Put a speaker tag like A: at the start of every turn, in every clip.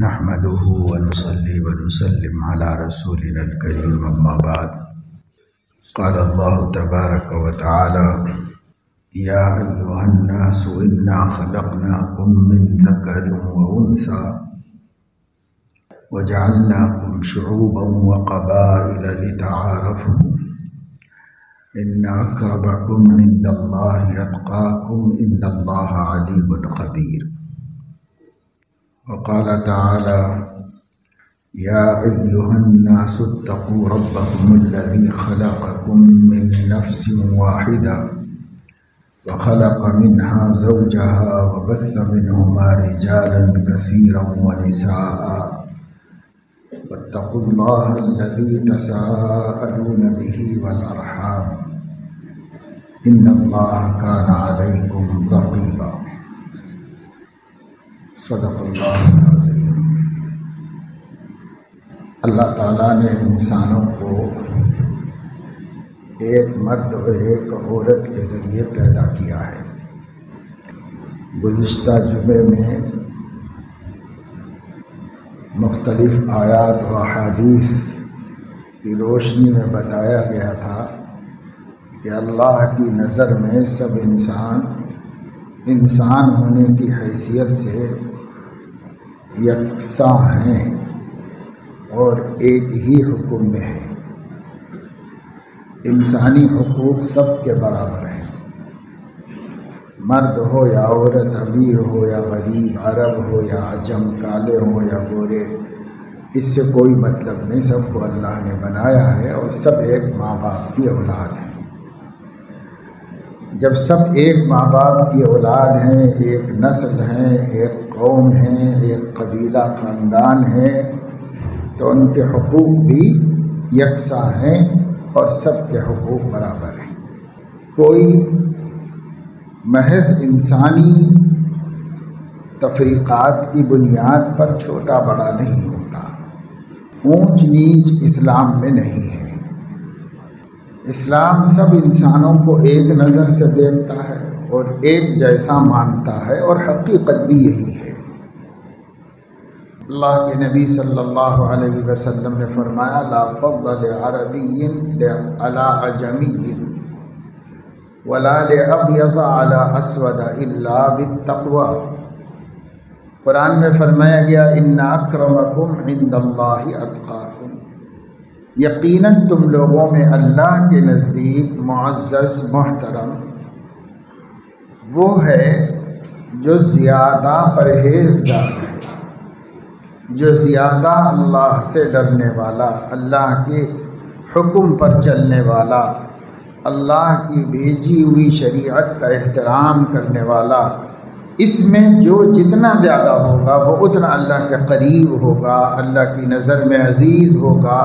A: نحمده ونصلي ونسلم على رسولنا الكريم أما بعد. قال الله تبارك وتعالى: يا أيها الناس إنا خلقناكم من ذكر وأنثى وجعلناكم شعوبا وقبائل لتعارفوا إن أكرمكم عند الله أتقاكم إن الله عليم خبير. وقال تعالى: يا أيها الناس اتقوا ربكم الذي خلقكم من نفس واحدة وخلق منها زوجها وبث منهما رجالا كثيرا ونساء واتقوا الله الذي تساءلون به والأرحام إن الله كان عليكم رقيبا. صدق اللہ العظیم. اللہ تعالیٰ نے انسانوں کو ایک مرد اور ایک عورت کے ذریعے پیدا کیا ہے. گزشتہ جمعے میں مختلف آیات و احادیث کی روشنی میں بتایا گیا تھا کہ اللہ کی نظر میں سب انسان ہونے کی حیثیت سے یکساں ہیں اور ایک ہی حکم میں ہیں. انسانی حقوق سب کے برابر ہیں. مرد ہو یا عورت، امیر ہو یا غریب، عرب ہو یا عجم، کالے ہو یا گورے، اس سے کوئی مطلب نہیں. سب کو اللہ نے بنایا ہے اور سب ایک ماں باپ کی اولاد ہیں. جب سب ایک ماں باپ کی اولاد ہیں، ایک نسل ہیں، ایک قوم ہیں، ایک قبیلہ خاندان ہے، تو ان کے حقوق بھی یکساں ہیں اور سب کے حقوق برابر ہیں. کوئی محض انسانی تفریقات کی بنیاد پر چھوٹا بڑا نہیں ہوتا. اونچ نیچ اسلام میں نہیں ہے. اسلام سب انسانوں کو ایک نظر سے دیکھتا ہے اور ایک جیسا مانتا ہے اور حقیقت بھی یہی ہے. اللہ کے نبی صلی اللہ علیہ وسلم نے فرمایا: لا فضل لعربی علی عجمی ولا لابیض علی اسود الا بالتقوی. قرآن میں فرمایا گیا: ان اکرمکم عند اللہ اتقاکم. یقیناً تم لوگوں میں اللہ کے نزدیک معزز محترم وہ ہے جو زیادہ پرہیزگار ہے، جو زیادہ اللہ سے ڈرنے والا، اللہ کے حکم پر چلنے والا، اللہ کی بھیجی ہوئی شریعت کا احترام کرنے والا. اس میں جو جتنا زیادہ ہوگا وہ اتنا اللہ کے قریب ہوگا، اللہ کی نظر میں عزیز ہوگا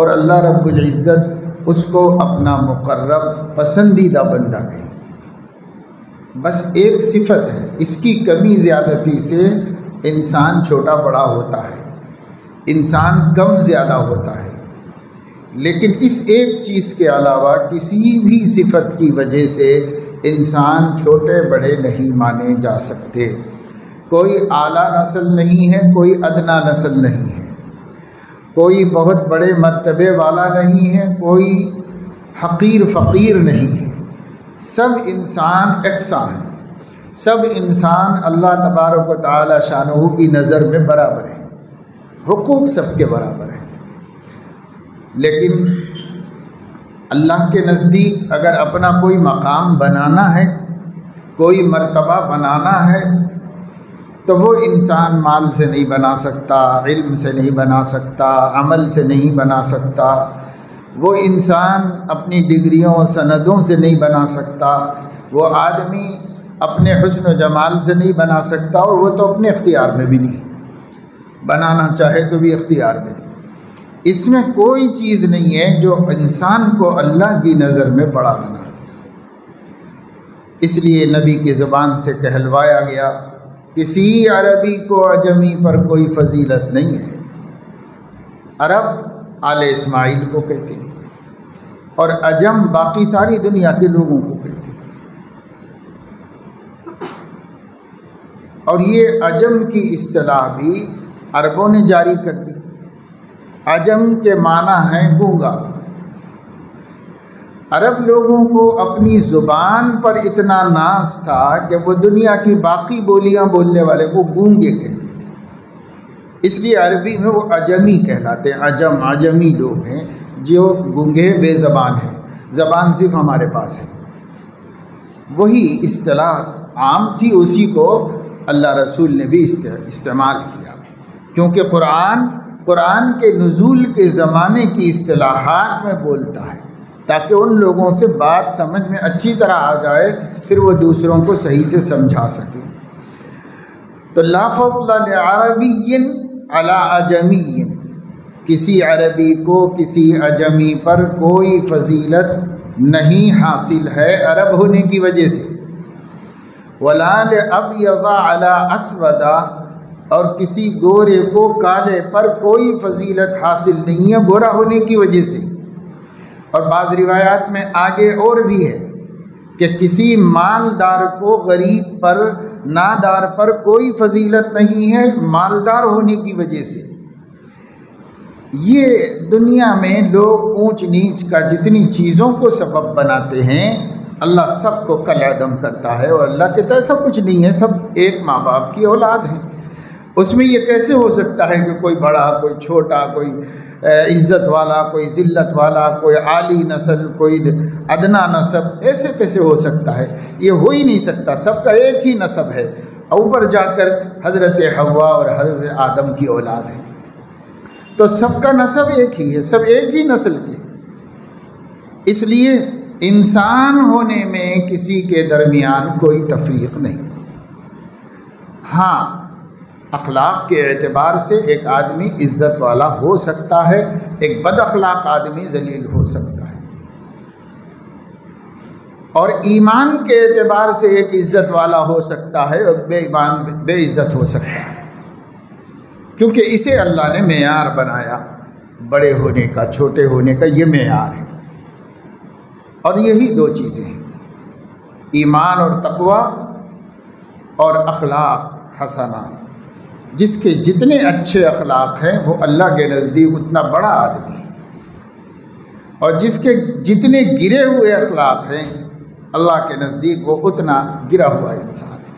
A: اور اللہ رب العزت اس کو اپنا مقرب پسندیدہ بندہ کہے. بس ایک صفت ہے، اس کی کمی زیادتی سے انسان چھوٹا بڑا ہوتا ہے، انسان کم زیادہ ہوتا ہے. لیکن اس ایک چیز کے علاوہ کسی بھی صفت کی وجہ سے انسان چھوٹے بڑے نہیں مانے جا سکتے. کوئی اعلیٰ نسل نہیں ہے، کوئی ادنا نسل نہیں ہے، کوئی بہت بڑے مرتبے والا نہیں ہے، کوئی حقیر فقیر نہیں ہے. سب انسان یکساں ہیں. سب انسان اللہ تبارک و تعالی شانہ کی نظر میں برابر ہیں. حقوق سب کے برابر ہیں. لیکن اللہ کے نزدیک اگر اپنا کوئی مقام بنانا ہے، کوئی مرتبہ بنانا ہے، تو وہ انسان مال سے نہیں بنا سکتا، علم سے نہیں بنا سکتا، عمل سے نہیں بنا سکتا. وہ انسان اپنی ڈگریوں اور سندوں سے نہیں بنا سکتا. وہ آدمی اپنے حسن و جمال سے نہیں بنا سکتا، اور وہ تو اپنے اختیار میں بھی نہیں. بنانا چاہے تو بھی اختیار میں نہیں. اس میں کوئی چیز نہیں ہے جو انسان کو اللہ کی نظر میں بڑا بنا دے. اس لیے نبی کی زبان سے کہلوایا گیا: کسی عربی کو عجمی پر کوئی فضیلت نہیں ہے. عرب آل اسماعیل کو کہتے ہیں اور عجم باقی ساری دنیا کے لوگوں کو کہتے ہیں. اور یہ عجم کی اصطلاح بھی عربوں نے جاری کر دی۔ عجم کے معنی ہے گونگا۔ عرب لوگوں کو اپنی زبان پر اتنا ناز تھا کہ وہ دنیا کی باقی بولیاں بولنے والے کو گونگے کہتے تھے، اس لیے عربی میں وہ عجمی کہلاتے ہیں۔ عجمی لوگ ہیں جو گونگے بے زبان ہیں، زبان صرف ہمارے پاس ہے۔ وہی اصطلاح عام تھی، اسی کو اللہ رسول نے بھی استعمال کیا، کیونکہ قرآن کے نزول کے زمانے کی اصطلاحات میں بولتا ہے تاکہ ان لوگوں سے بات سمجھ میں اچھی طرح آ جائے، پھر وہ دوسروں کو صحیح سے سمجھا سکے۔ تو لا فضل لعربی علی عجمی، کسی عربی کو کسی عجمی پر کوئی فضیلت نہیں حاصل ہے عرب ہونے کی وجہ سے۔ ولا لابیض علی اسود، اور کسی گورے کو کالے پر کوئی فضیلت حاصل نہیں ہے گورا ہونے کی وجہ سے۔ اور بعض روایات میں آگے اور بھی ہے کہ کسی مالدار کو غریب پر، نادار پر کوئی فضیلت نہیں ہے مالدار ہونے کی وجہ سے۔ یہ دنیا میں لوگ اونچ نیچ کا جتنی چیزوں کو سبب بناتے ہیں، اللہ سب کو کل عدم کرتا ہے، اور اللہ کے ایسا کچھ نہیں ہے، سب ایک ماں باپ کی اولاد ہیں۔ اس میں یہ کیسے ہو سکتا ہے کہ کوئی بڑا، کوئی چھوٹا، کوئی عزت والا، کوئی ذلت والا، کوئی عالی نسل، کوئی ادنا نسب، ایسے کیسے ہو سکتا ہے؟ یہ ہو ہی نہیں سکتا، سب کا ایک ہی نسب ہے، اوپر جا کر حضرت حوا اور حضرت آدم کی اولاد ہے، تو سب کا نسب ایک ہی ہے، سب ایک ہی نسل کے۔ اس لیے انسان ہونے میں کسی کے درمیان کوئی تفریق نہیں۔ ہاں، اخلاق کے اعتبار سے ایک آدمی عزت والا ہو سکتا ہے، ایک بد اخلاق آدمی ذلیل ہو سکتا ہے، اور ایمان کے اعتبار سے ایک عزت والا ہو سکتا ہے اور بے ایمان بے عزت ہو سکتا ہے، کیونکہ اسے اللہ نے معیار بنایا، بڑے ہونے کا، چھوٹے ہونے کا، یہ معیار ہے۔ اور یہی دو چیزیں ہیں، ایمان اور تقوی اور اخلاق حسنہ۔ جس کے جتنے اچھے اخلاق ہیں وہ اللہ کے نزدیک اتنا بڑا آدمی ہے، اور جس کے جتنے گرے ہوئے اخلاق ہیں اللہ کے نزدیک وہ اتنا گرا ہوا انسان ہے۔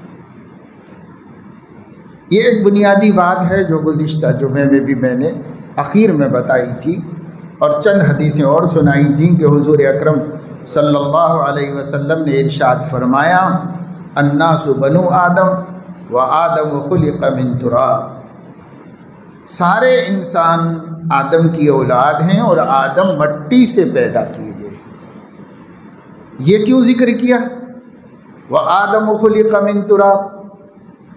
A: یہ ایک بنیادی بات ہے جو گزشتہ جمعے میں بھی میں نے اخیر میں بتائی تھی، اور چند حدیثیں اور سنائی تھیں کہ حضور اکرم صلی اللہ علیہ وسلم نے ارشاد فرمایا، الناس بنو آدم وآدم خلق من تراب، سارے انسان آدم کی اولاد ہیں اور آدم مٹی سے پیدا کیے گئے۔ یہ کیوں ذکر کیا؟ وآدم خلق من تراب،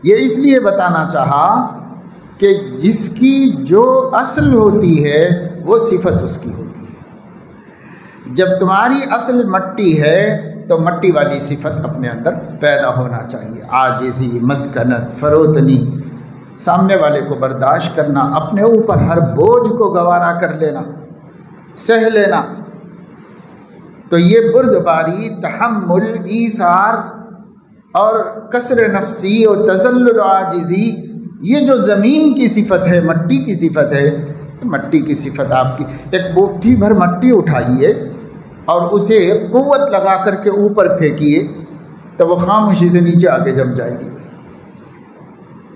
A: یہ اس لیے بتانا چاہا کہ جس کی جو اصل ہوتی ہے وہ صفت اس کی ہوتی ہے۔ جب تمہاری اصل مٹی ہے تو مٹی والی صفت اپنے اندر پیدا ہونا چاہیے، عاجزی، مسکنت، فروتنی، سامنے والے کو برداشت کرنا، اپنے اوپر ہر بوجھ کو گوارا کر لینا، سہ لینا۔ تو یہ بردباری، تحمل، ایثار اور کسر نفسی اور تذلل و عاجزی، یہ جو زمین کی صفت ہے، مٹی کی صفت ہے، مٹی کی صفت آپ کی، ایک بوٹھی بھر مٹی اٹھائیے اور اسے قوت لگا کر کے اوپر پھینکیے تو وہ خاموشی سے نیچے آگے جم جائے گی،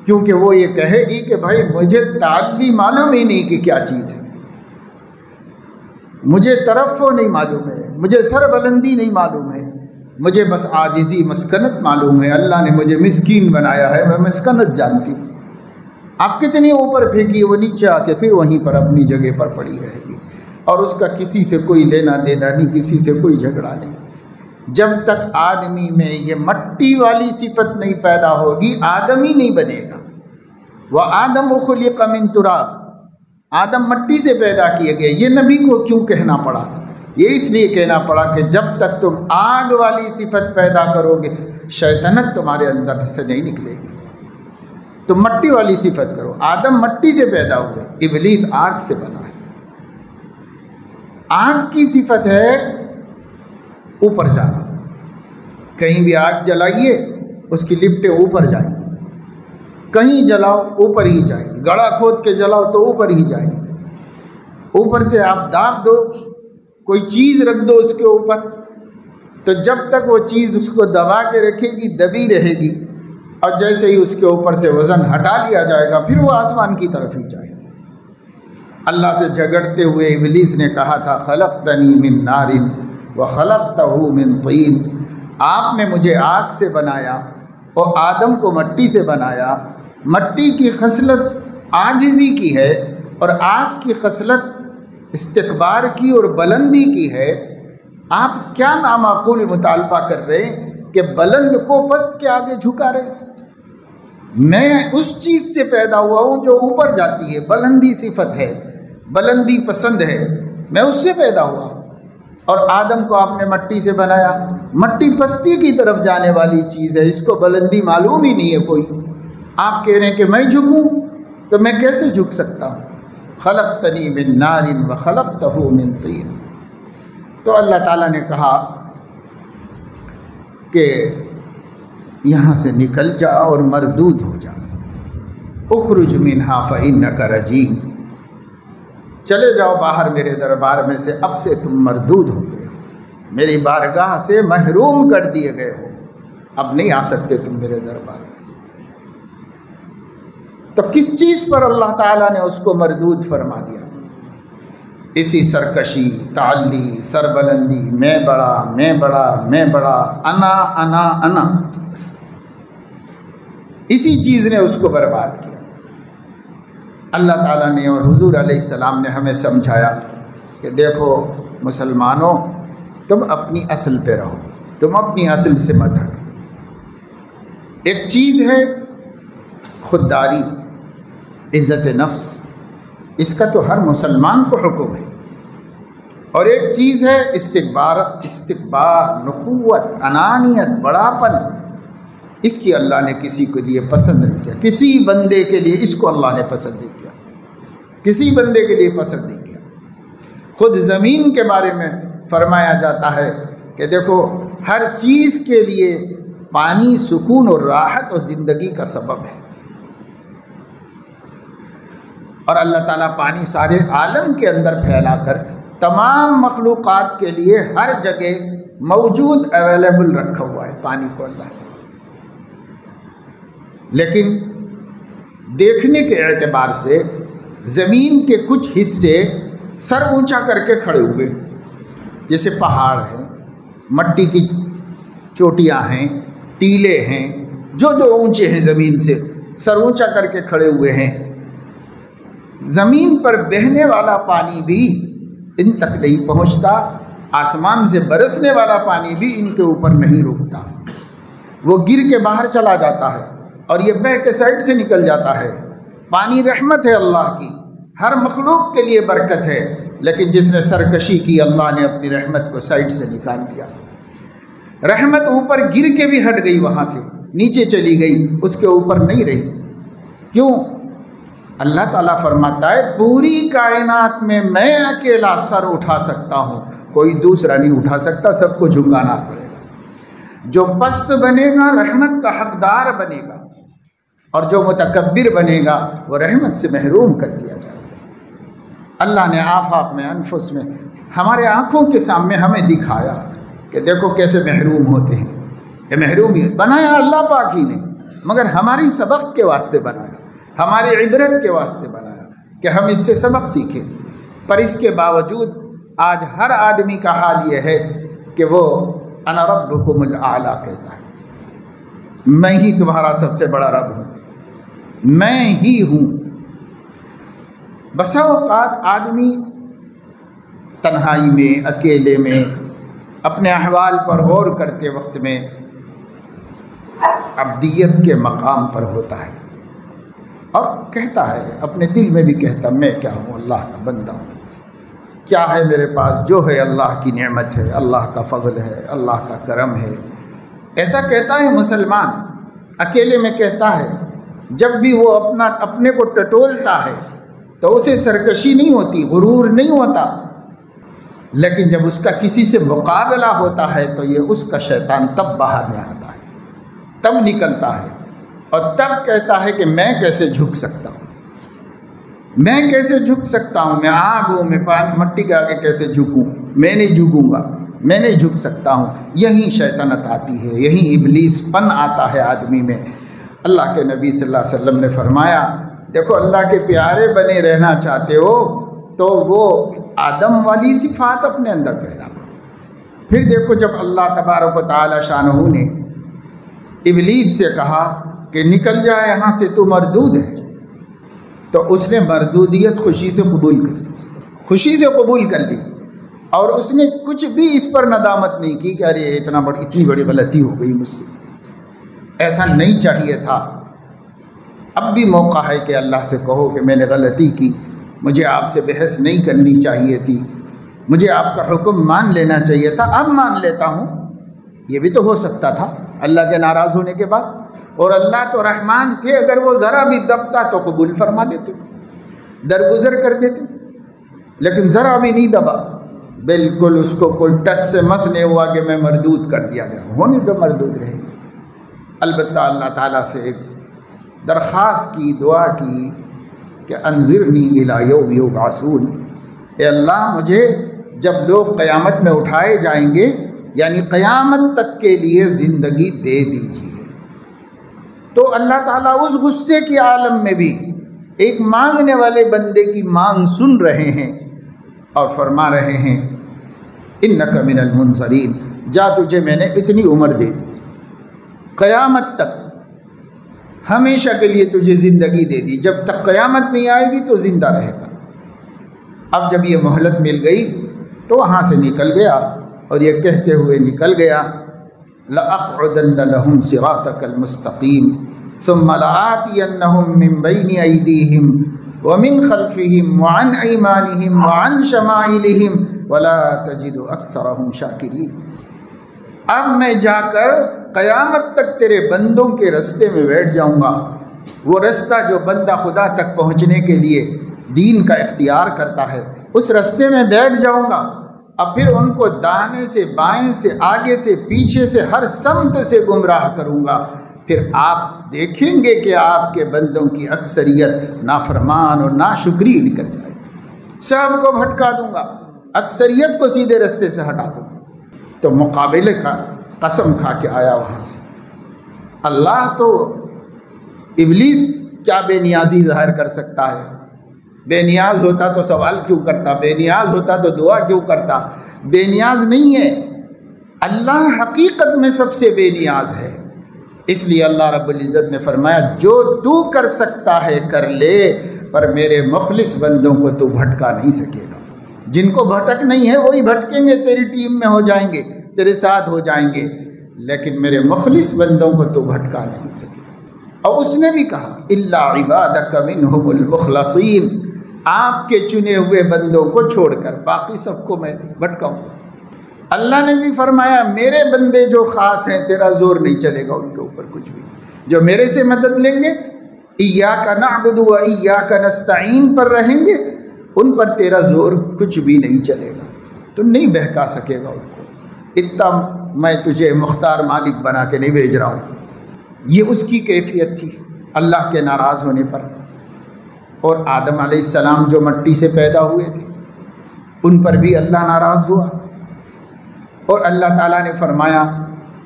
A: کیونکہ وہ یہ کہے گی کہ بھائی مجھے تعدی معلوم ہی نہیں کہ کیا چیز ہے، مجھے ترفع نہیں معلوم ہے، مجھے سر بلندی نہیں معلوم ہے، مجھے بس عاجزی، مسکنت معلوم ہے، اللہ نے مجھے مسکین بنایا ہے، میں مسکنت جانتی ہوں۔ آپ کتنی اوپر پھینکیے وہ نیچے آ کے پھر وہیں پر اپنی جگہ پر پڑی رہے گی، اور اس کا کسی سے کوئی لینا دینا نہیں، کسی سے کوئی جھگڑا نہیں۔ جب تک آدمی میں یہ مٹی والی صفت نہیں پیدا ہوگی آدمی نہیں بنے گا۔ وَآدَمُ خُلِقَ مِن تُرَابٍ، آدم مٹی سے پیدا کیے گئے۔ یہ نبی کو کیوں کہنا پڑا؟ یہ اس لیے کہنا پڑا کہ جب تک تم آگ والی صفت پیدا کرو گے شیطنت تمہارے اندر سے نہیں نکلے گی، تم مٹی والی صفت کرو۔ آدم مٹی سے پیدا ہوئے، ابلیس آگ سے بنا ہے۔ آگ کی صفت ہے اوپر جانا، کہیں بھی آگ جلائیے اس کی لپٹیں اوپر جائیں گی، کہیں جلاؤ اوپر ہی جائے گی۔ گڑھا کھود کے جلاؤ تو اوپر ہی جائے گی. اوپر سے آپ داب دو، کوئی چیز رکھ دو اس کے اوپر، تو جب تک وہ چیز اس کو دبا کے رکھے گی دبی رہے گی، اور جیسے ہی اس کے اوپر سے وزن ہٹا لیا جائے گا پھر وہ آسمان کی طرف ہی جائے گی. اللہ سے جھگڑتے ہوئے ابلیس نے کہا تھا خلقتنی من نار وخلقتہ من طین، آپ نے مجھے آگ سے بنایا اور آدم کو مٹی سے بنایا. مٹی کی خصلت عاجزی کی ہے اور آگ کی خصلت استکبار کی اور بلندی کی ہے. آپ کیا نامعقول مطالبہ کر رہے ہیں کہ بلند کو پست کے آگے جھکا رہے؟ میں اس چیز سے پیدا ہوا ہوں جو اوپر جاتی ہے، بلندی صفت ہے، بلندی پسند ہے، میں اس سے پیدا ہوا. اور آدم کو آپ نے مٹی سے بنایا، مٹی پستی کی طرف جانے والی چیز ہے، اس کو بلندی معلوم ہی نہیں ہے کوئی. آپ کہہ رہے ہیں کہ میں جھکوں، تو میں کیسے جھک سکتا ہوں؟ خلقتنی من نار وخلقتہ من طین. تو اللہ تعالیٰ نے کہا کہ یہاں سے نکل جا اور مردود ہو جا، اخرج منہا فإنک رجیم، چلے جاؤ باہر میرے دربار میں سے، اب سے تم مردود ہو گئے ہو، میری بارگاہ سے محروم کر دیے گئے ہو، اب نہیں آ سکتے تم میرے دربار میں. تو کس چیز پر اللہ تعالیٰ نے اس کو مردود فرما دیا؟ اسی سرکشی، تعلی، سربلندی، میں بڑا میں بڑا میں بڑا، انا انا انا، اسی چیز نے اس کو برباد کیا. اللہ تعالیٰ نے اور حضور علیہ السلام نے ہمیں سمجھایا کہ دیکھو مسلمانوں، تم اپنی اصل پہ رہو، تم اپنی اصل سے مت ہٹو. ایک چیز ہے خودداری، عزت نفس، اس کا تو ہر مسلمان کو حکم ہے. اور ایک چیز ہے استکبار، نخوت، انانیت، بڑاپن، اس کی اللہ نے کسی کے لیے پسند نہیں کیا. کسی بندے کے لیے اس کو اللہ نے پسند نہیں کیا، کسی بندے کے لیے پسند نہیں کیا. خود زمین کے بارے میں فرمایا جاتا ہے کہ دیکھو ہر چیز کے لیے پانی سکون اور راحت اور زندگی کا سبب ہے، اور اللہ تعالیٰ پانی سارے عالم کے اندر پھیلا کر تمام مخلوقات کے لیے ہر جگہ موجود اویلیبل رکھا ہوا ہے پانی کو اللہ. لیکن دیکھنے کے اعتبار سے زمین کے کچھ حصے سر اونچا کر کے کھڑے ہوئے، جیسے پہاڑ ہیں، مٹی کی چوٹیاں ہیں، ٹیلے ہیں، جو اونچے ہیں زمین سے سر اونچا کر کے کھڑے ہوئے ہیں. زمین پر بہنے والا پانی بھی ان تک نہیں پہنچتا، آسمان سے برسنے والا پانی بھی ان کے اوپر نہیں رکتا، وہ گر کے باہر چلا جاتا ہے اور یہ بہہ کے سائڈ سے نکل جاتا ہے. پانی رحمت ہے اللہ کی، ہر مخلوق کے لیے برکت ہے، لیکن جس نے سرکشی کی اللہ نے اپنی رحمت کو سائڈ سے نکال دیا. رحمت اوپر گر کے بھی ہٹ گئی، وہاں سے نیچے چلی گئی، اس کے اوپر نہیں رہی. کیوں؟ اللہ تعالیٰ فرماتا ہے پوری کائنات میں میں اکیلا سر اٹھا سکتا ہوں، کوئی دوسرا نہیں اٹھا سکتا، سب کو جھکانا پڑے گا. جو پست بنے گا رحمت کا حقدار بنے گا، اور جو متکبر بنے گا وہ رحمت سے محروم کر دیا جائے گا. اللہ نے آفاق میں، انفس میں، ہمارے آنکھوں کے سامنے ہمیں دکھایا کہ دیکھو کیسے محروم ہوتے ہیں. یہ محرومیت بنایا اللہ پاک ہی نے، مگر ہماری سبق کے واسطے بنایا، ہماری عبرت کے واسطے بنایا کہ ہم اس سے سبق سیکھیں. پر اس کے باوجود آج ہر آدمی کا حال یہ ہے کہ وہ انا ربکم الاعلی کہتا ہے، میں ہی تمہارا سب سے بڑا رب ہوں، میں ہی ہوں. بسا اوقات آدمی تنہائی میں، اکیلے میں، اپنے احوال پر غور کرتے وقت میں عبدیت کے مقام پر ہوتا ہے اور کہتا ہے، اپنے دل میں بھی کہتا میں کیا ہوں، اللہ کا بندہ ہوں، کیا ہے میرے پاس، جو ہے اللہ کی نعمت ہے، اللہ کا فضل ہے، اللہ کا کرم ہے. ایسا کہتا ہے مسلمان، اکیلے میں کہتا ہے. جب بھی وہ اپنے کو ٹٹولتا ہے تو اسے سرکشی نہیں ہوتی، غرور نہیں ہوتا، لیکن جب اس کا کسی سے مقابلہ ہوتا ہے تو یہ اس کا شیطان تب باہر میں آتا ہے، تب نکلتا ہے اور تب کہتا ہے کہ میں کیسے جھک سکتا ہوں. میں کیسے جھک سکتا ہوں؟ میں آگ ہوں، میں مٹی کے آگے کیسے جھکوں؟ میں نہیں جھکوں گا، میں نہیں جھک سکتا ہوں۔ یہیں شیطنت آتی ہے، یہیں ابلیس پن آتا ہے آدمی میں۔ اللہ کے نبی صلی اللہ علیہ وسلم نے فرمایا دیکھو اللہ کے پیارے بنے رہنا چاہتے ہو تو وہ آدم والی صفات اپنے اندر پیدا کرو۔ پھر دیکھو جب اللہ تبارک و تعالی شانہ نے ابلیس سے کہا کہ نکل جائے یہاں سے، تو مردود ہے، تو اس نے مردودیت خوشی سے قبول کر لی، خوشی سے قبول کر لی، اور اس نے کچھ بھی اس پر ندامت نہیں کی کہ ارے اتنی بڑی غلطی ہو گئی مجھ سے، ایسا نہیں چاہیے تھا۔ اب بھی موقع ہے کہ اللہ سے کہو کہ میں نے غلطی کی، مجھے آپ سے بحث نہیں کرنی چاہیے تھی، مجھے آپ کا حکم مان لینا چاہیے تھا، اب مان لیتا ہوں۔ یہ بھی تو ہو سکتا تھا اللہ کے ناراض ہونے کے بعد، اور اللہ تو رحمان تھے، اگر وہ ذرا بھی دبتا تو قبول فرما لیتے، درگزر کر دیتے، لیکن ذرا بھی نہیں دبا، بالکل اس کو کوئی ٹس سے مس نہیں ہوا کہ میں مردود کر دیا گیا، ہونے تو مردود رہے گا۔ البتہ اللہ تعالیٰ سے ایک درخواست کی، دعا کی کہ انذرنی الی یوم یبعثون، اے اللہ مجھے جب لوگ قیامت میں اٹھائے جائیں گے، یعنی قیامت تک کے لیے زندگی دے دیجیے۔ تو اللہ تعالیٰ اس غصے کی عالم میں بھی ایک مانگنے والے بندے کی مانگ سن رہے ہیں اور فرما رہے ہیں انک من المنظرین، جا تجھے میں نے اتنی عمر دے دی، قیامت تک ہمیشہ کے لیے تجھے زندگی دے دی، جب تک قیامت نہیں آئے گی تو زندہ رہے گا۔ اب جب یہ مہلت مل گئی تو وہاں سے نکل گیا اور یہ کہتے ہوئے نکل گیا لَأَقْعُدَنَّ لَهُمْ صِرَاطَكَ الْمُسْتَقِيمَ ثُمَّ لَآتِيَنَّهُمْ مِنْ بَيْنِ أَيْدِيهِمْ وَمِنْ خَلْفِهِمْ وَعَنْ أَيْمَانِهِمْ وَعَنْ شَمَائِلِهِمْ وَلَا تَجِدُ أَكْثَرَهُمْ شَاكِرِينَ۔ اب میں جا کر قیامت تک تیرے بندوں کے رستے میں بیٹھ جاؤں گا، وہ رستہ جو بندہ خدا تک پہنچنے کے لیے دین کا اختیار کرتا ہے، اس رستے میں بیٹھ جاؤں گا، اب پھر ان کو داہنے سے بائیں سے آگے سے پیچھے سے ہر سمت سے گمراہ کروں گا، پھر آپ دیکھیں گے کہ آپ کے بندوں کی اکثریت نافرمان اور ناشکری نکل جائے گی، سب کو بھٹکا دوں گا، اکثریت کو سیدھے رستے سے ہٹا دوں گا۔ تو مقابلے کا قسم کھا کے آیا وہاں سے۔ اللہ تو ابلیس کیا بے نیازی ظاہر کر سکتا ہے؟ بے نیاز ہوتا تو سوال کیوں کرتا؟ بے نیاز ہوتا تو دعا کیوں کرتا؟ بے نیاز نہیں ہے، اللہ حقیقت میں سب سے بے نیاز ہے۔ اس لیے اللہ رب العزت نے فرمایا جو تو کر سکتا ہے کر لے، پر میرے مخلص بندوں کو تو بھٹکا نہیں سکے گا۔ جن کو بھٹک نہیں ہے وہی بھٹکیں گے، تیری ٹیم میں ہو جائیں گے، تیرے ساتھ ہو جائیں گے، لیکن میرے مخلص بندوں کو تو بھٹکا نہیں سکے گا۔ اور اس نے بھی کہا الا عبادک منہم المخلصین، آپ کے چنے ہوئے بندوں کو چھوڑ کر باقی سب کو میں بھٹکاؤں گا۔ اللہ نے بھی فرمایا میرے بندے جو خاص ہیں تیرا زور نہیں چلے گا ان کے اوپر کچھ بھی، جو میرے سے مدد لیں گے، ایاک نعبد و ایاک نستعین پر رہیں گے، ان پر تیرا زور کچھ بھی نہیں چلے گا، تو نہیں بہکا سکے گا ان کو۔ اتنا میں تجھے مختار مالک بنا کے نہیں بھیج رہا ہوں۔ یہ اس کی کیفیت تھی اللہ کے ناراض ہونے پر۔ اور آدم علیہ السلام جو مٹی سے پیدا ہوئے تھے ان پر بھی اللہ ناراض ہوا، اور اللہ تعالیٰ نے فرمایا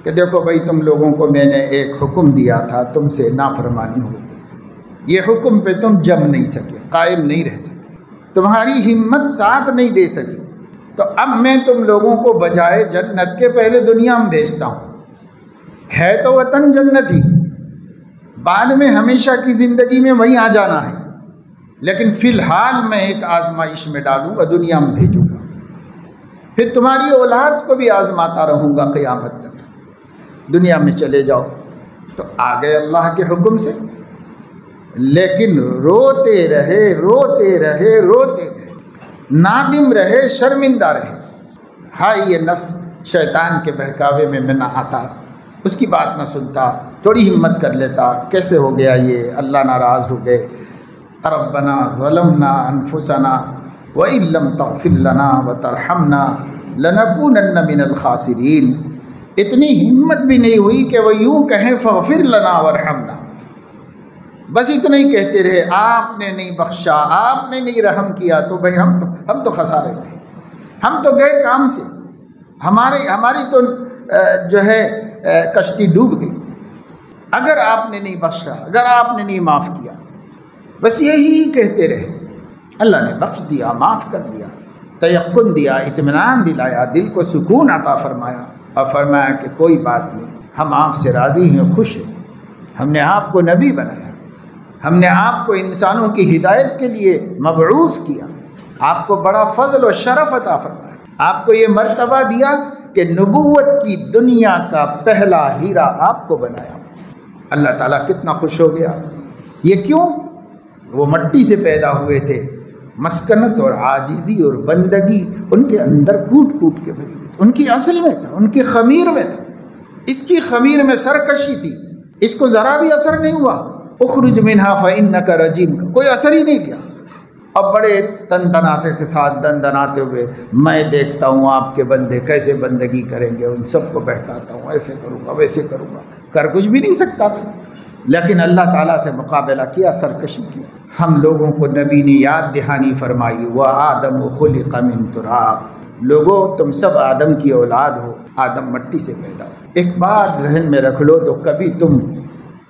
A: کہ دیکھو بھائی تم لوگوں کو میں نے ایک حکم دیا تھا، تم سے نافرمانی ہو گئی، یہ حکم پہ تم جم نہیں سکے، قائم نہیں رہ سکے، تمہاری ہمت ساتھ نہیں دے سکی، تو اب میں تم لوگوں کو بجائے جنت کے پہلے دنیا میں بھیجتا ہوں۔ ہے تو وطن جنت ہی، بعد میں ہمیشہ کی زندگی میں وہیں آ جانا ہے، لیکن فی الحال میں ایک آزمائش میں ڈالوں گا، دنیا میں بھیجوں گا، پھر تمہاری اولاد کو بھی آزماتا رہوں گا قیامت تک، دنیا میں چلے جاؤ۔ تو آ گئے اللہ کے حکم سے، لیکن روتے رہے روتے رہے روتے رہے، نادم رہے، شرمندہ رہے۔ ہائی یہ نفس شیطان کے بہکاوے میں نہ آتا، اس کی بات نہ سنتا، تھوڑی ہمت کر لیتا، کیسے ہو گیا یہ، اللہ ناراض ہو گئے۔ ربنا ظلمنا انفسنا وَإِن لَّمْ تَغْفِرْ لَنَا وَتَرْحَمْنَا لَنَكُونَنَّ مِنَ الْخَاسِرِينَ۔ اتنی ہمت بھی نہیں ہوئی کہ وہ یوں کہیں فَاغْفِرْ لَنَا وَارْحَمْنَا، بس اتنا ہی کہتے رہے، آپ نے نہیں بخشا، آپ نے نہیں رحم کیا، تو بھائی ہم تو خسارے میں ہیں، ہم تو گئے کام سے، ہماری تو جو ہے کشتی ڈوب گئی، اگر آپ نے نہیں بخشا، اگر آپ نے نہیں معاف کیا۔ بس یہی کہتے رہے۔ اللہ نے بخش دیا، معاف کر دیا، تیقن دیا، اطمینان دلایا، دل کو سکون عطا فرمایا، اور فرمایا کہ کوئی بات نہیں، ہم آپ سے راضی ہیں، خوش ہیں، ہم نے آپ کو نبی بنایا، ہم نے آپ کو انسانوں کی ہدایت کے لیے مبعوث کیا، آپ کو بڑا فضل و شرف عطا فرمایا، آپ کو یہ مرتبہ دیا کہ نبوت کی دنیا کا پہلا ہیرا آپ کو بنایا۔ اللہ تعالیٰ کتنا خوش ہو گیا۔ یہ کیوں؟ وہ مٹی سے پیدا ہوئے تھے، مسکنت اور عاجزی اور بندگی ان کے اندر کوٹ کوٹ کے بھری ہوئی، ان کی اصل میں تھا، ان کی خمیر میں تھا۔ اس کی خمیر میں سرکشی تھی، اس کو ذرا بھی اثر نہیں ہوا۔ اخرج منہا فإنک رجیم کا کوئی اثر ہی نہیں کیا۔ اب بڑے تن تناسے کے ساتھ دن دناتے ہوئے، میں دیکھتا ہوں آپ کے بندے کیسے بندگی کریں گے، ان سب کو بہکاتا ہوں، ایسے کروں گا ویسے کروں گا، کر کچھ بھی نہیں سکتا تھا، لیکن اللہ تعالیٰ سے مقابلہ کیا، سرکشی کی۔ ہم لوگوں کو نبی نے یاد دہانی فرمائی، وَآدَمُ خُلِقَ مِن تُرَابٍ، لوگوں تم سب آدم کی اولاد ہو، آدم مٹی سے پیدا ہو۔ ایک بات ذہن میں رکھ لو تو کبھی تم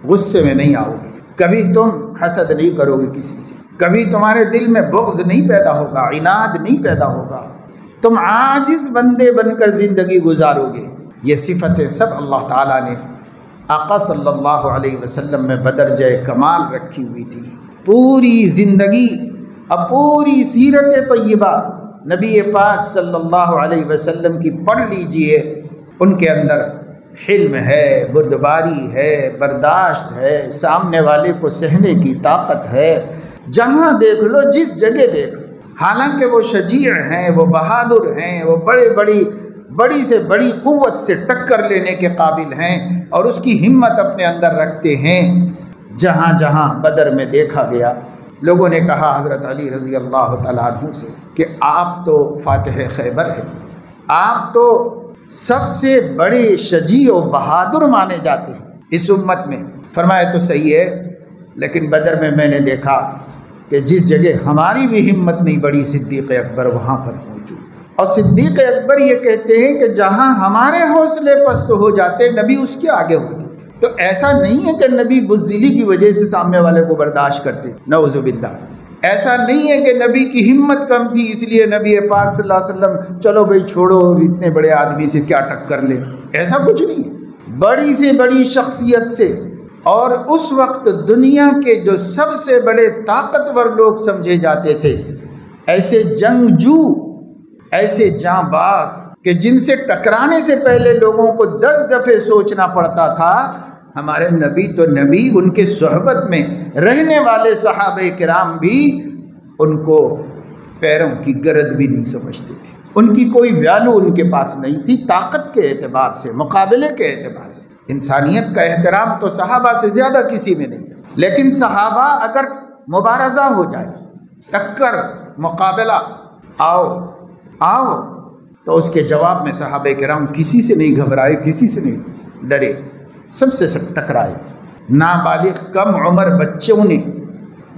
A: غصے میں نہیں آؤ گے، کبھی تم حسد نہیں کرو گے کسی سے، کبھی تمہارے دل میں بغض نہیں پیدا ہوگا، عناد نہیں پیدا ہوگا، تم عاجز بندے بن کر زندگی گزارو گے۔ یہ صفتیں سب اللہ تعالیٰ نے آقا صلی اللہ علیہ وسلم میں بدرجہ کمال رکھی ہوئی تھی۔ پوری زندگی، اب پوری سیرت طیبہ نبی پاک صلی اللہ علیہ وسلم کی پڑھ لیجئے، ان کے اندر حلم ہے، بردباری ہے، برداشت ہے، سامنے والے کو سہنے کی طاقت ہے، جہاں دیکھ لو، جس جگہ دیکھ لو۔ حالانکہ وہ شجیع ہیں، وہ بہادر ہیں، وہ بڑی سے بڑی قوت سے ٹکر لینے کے قابل ہیں، اور اس کی ہمت اپنے اندر رکھتے ہیں۔ جہاں جہاں بدر میں دیکھا گیا، لوگوں نے کہا حضرت علی رضی اللہ تعالیٰ عنہ سے کہ آپ تو فاتح خیبر ہیں، آپ تو سب سے بڑے شجیع و بہادر مانے جاتے ہیں اس امت میں۔ فرمایا تو صحیح ہے، لیکن بدر میں نے دیکھا کہ جس جگہ ہماری بھی ہمت نہیں بڑی، صدیق اکبر وہاں پر موجود، اور صدیق اکبر یہ کہتے ہیں کہ جہاں ہمارے حوصلے پست ہو جاتے، نبی اس کے آگے ہوتے۔ تو ایسا نہیں ہے کہ نبی بزدلی کی وجہ سے سامنے والے کو برداشت کرتے، نعوذ باللہ۔ ایسا نہیں ہے کہ نبی کی ہمت کم تھی اس لیے نبی پاک صلی اللہ علیہ وسلم چلو بھائی چھوڑو، اتنے بڑے آدمی سے کیا ٹکر لے، ایسا کچھ نہیں ہے۔ بڑی سے بڑی شخصیت سے، اور اس وقت دنیا کے جو سب سے بڑے طاقتور لوگ سمجھے جاتے تھے، ایسے جنگجو، ایسے جاں باز کہ جن سے ٹکرانے سے پہلے لوگوں کو 10 دفعے سوچنا پڑتا تھا، ہمارے نبی تو نبی، ان کے صحبت میں رہنے والے صحابہ کرام بھی ان کو پیروں کی گرد بھی نہیں سمجھتے تھے، ان کی کوئی ویلو ان کے پاس نہیں تھی، طاقت کے اعتبار سے، مقابلے کے اعتبار سے۔ انسانیت کا احترام تو صحابہ سے زیادہ کسی میں نہیں تھا، لیکن صحابہ اگر مبارزہ ہو جائے، ٹکر، مقابلہ، آؤ تو اس کے جواب میں صحابہ کرام کسی سے نہیں گھبرائے، کسی سے نہیں ڈرے، سب سے ٹکرائے۔ نابالغ کم عمر بچوں نے،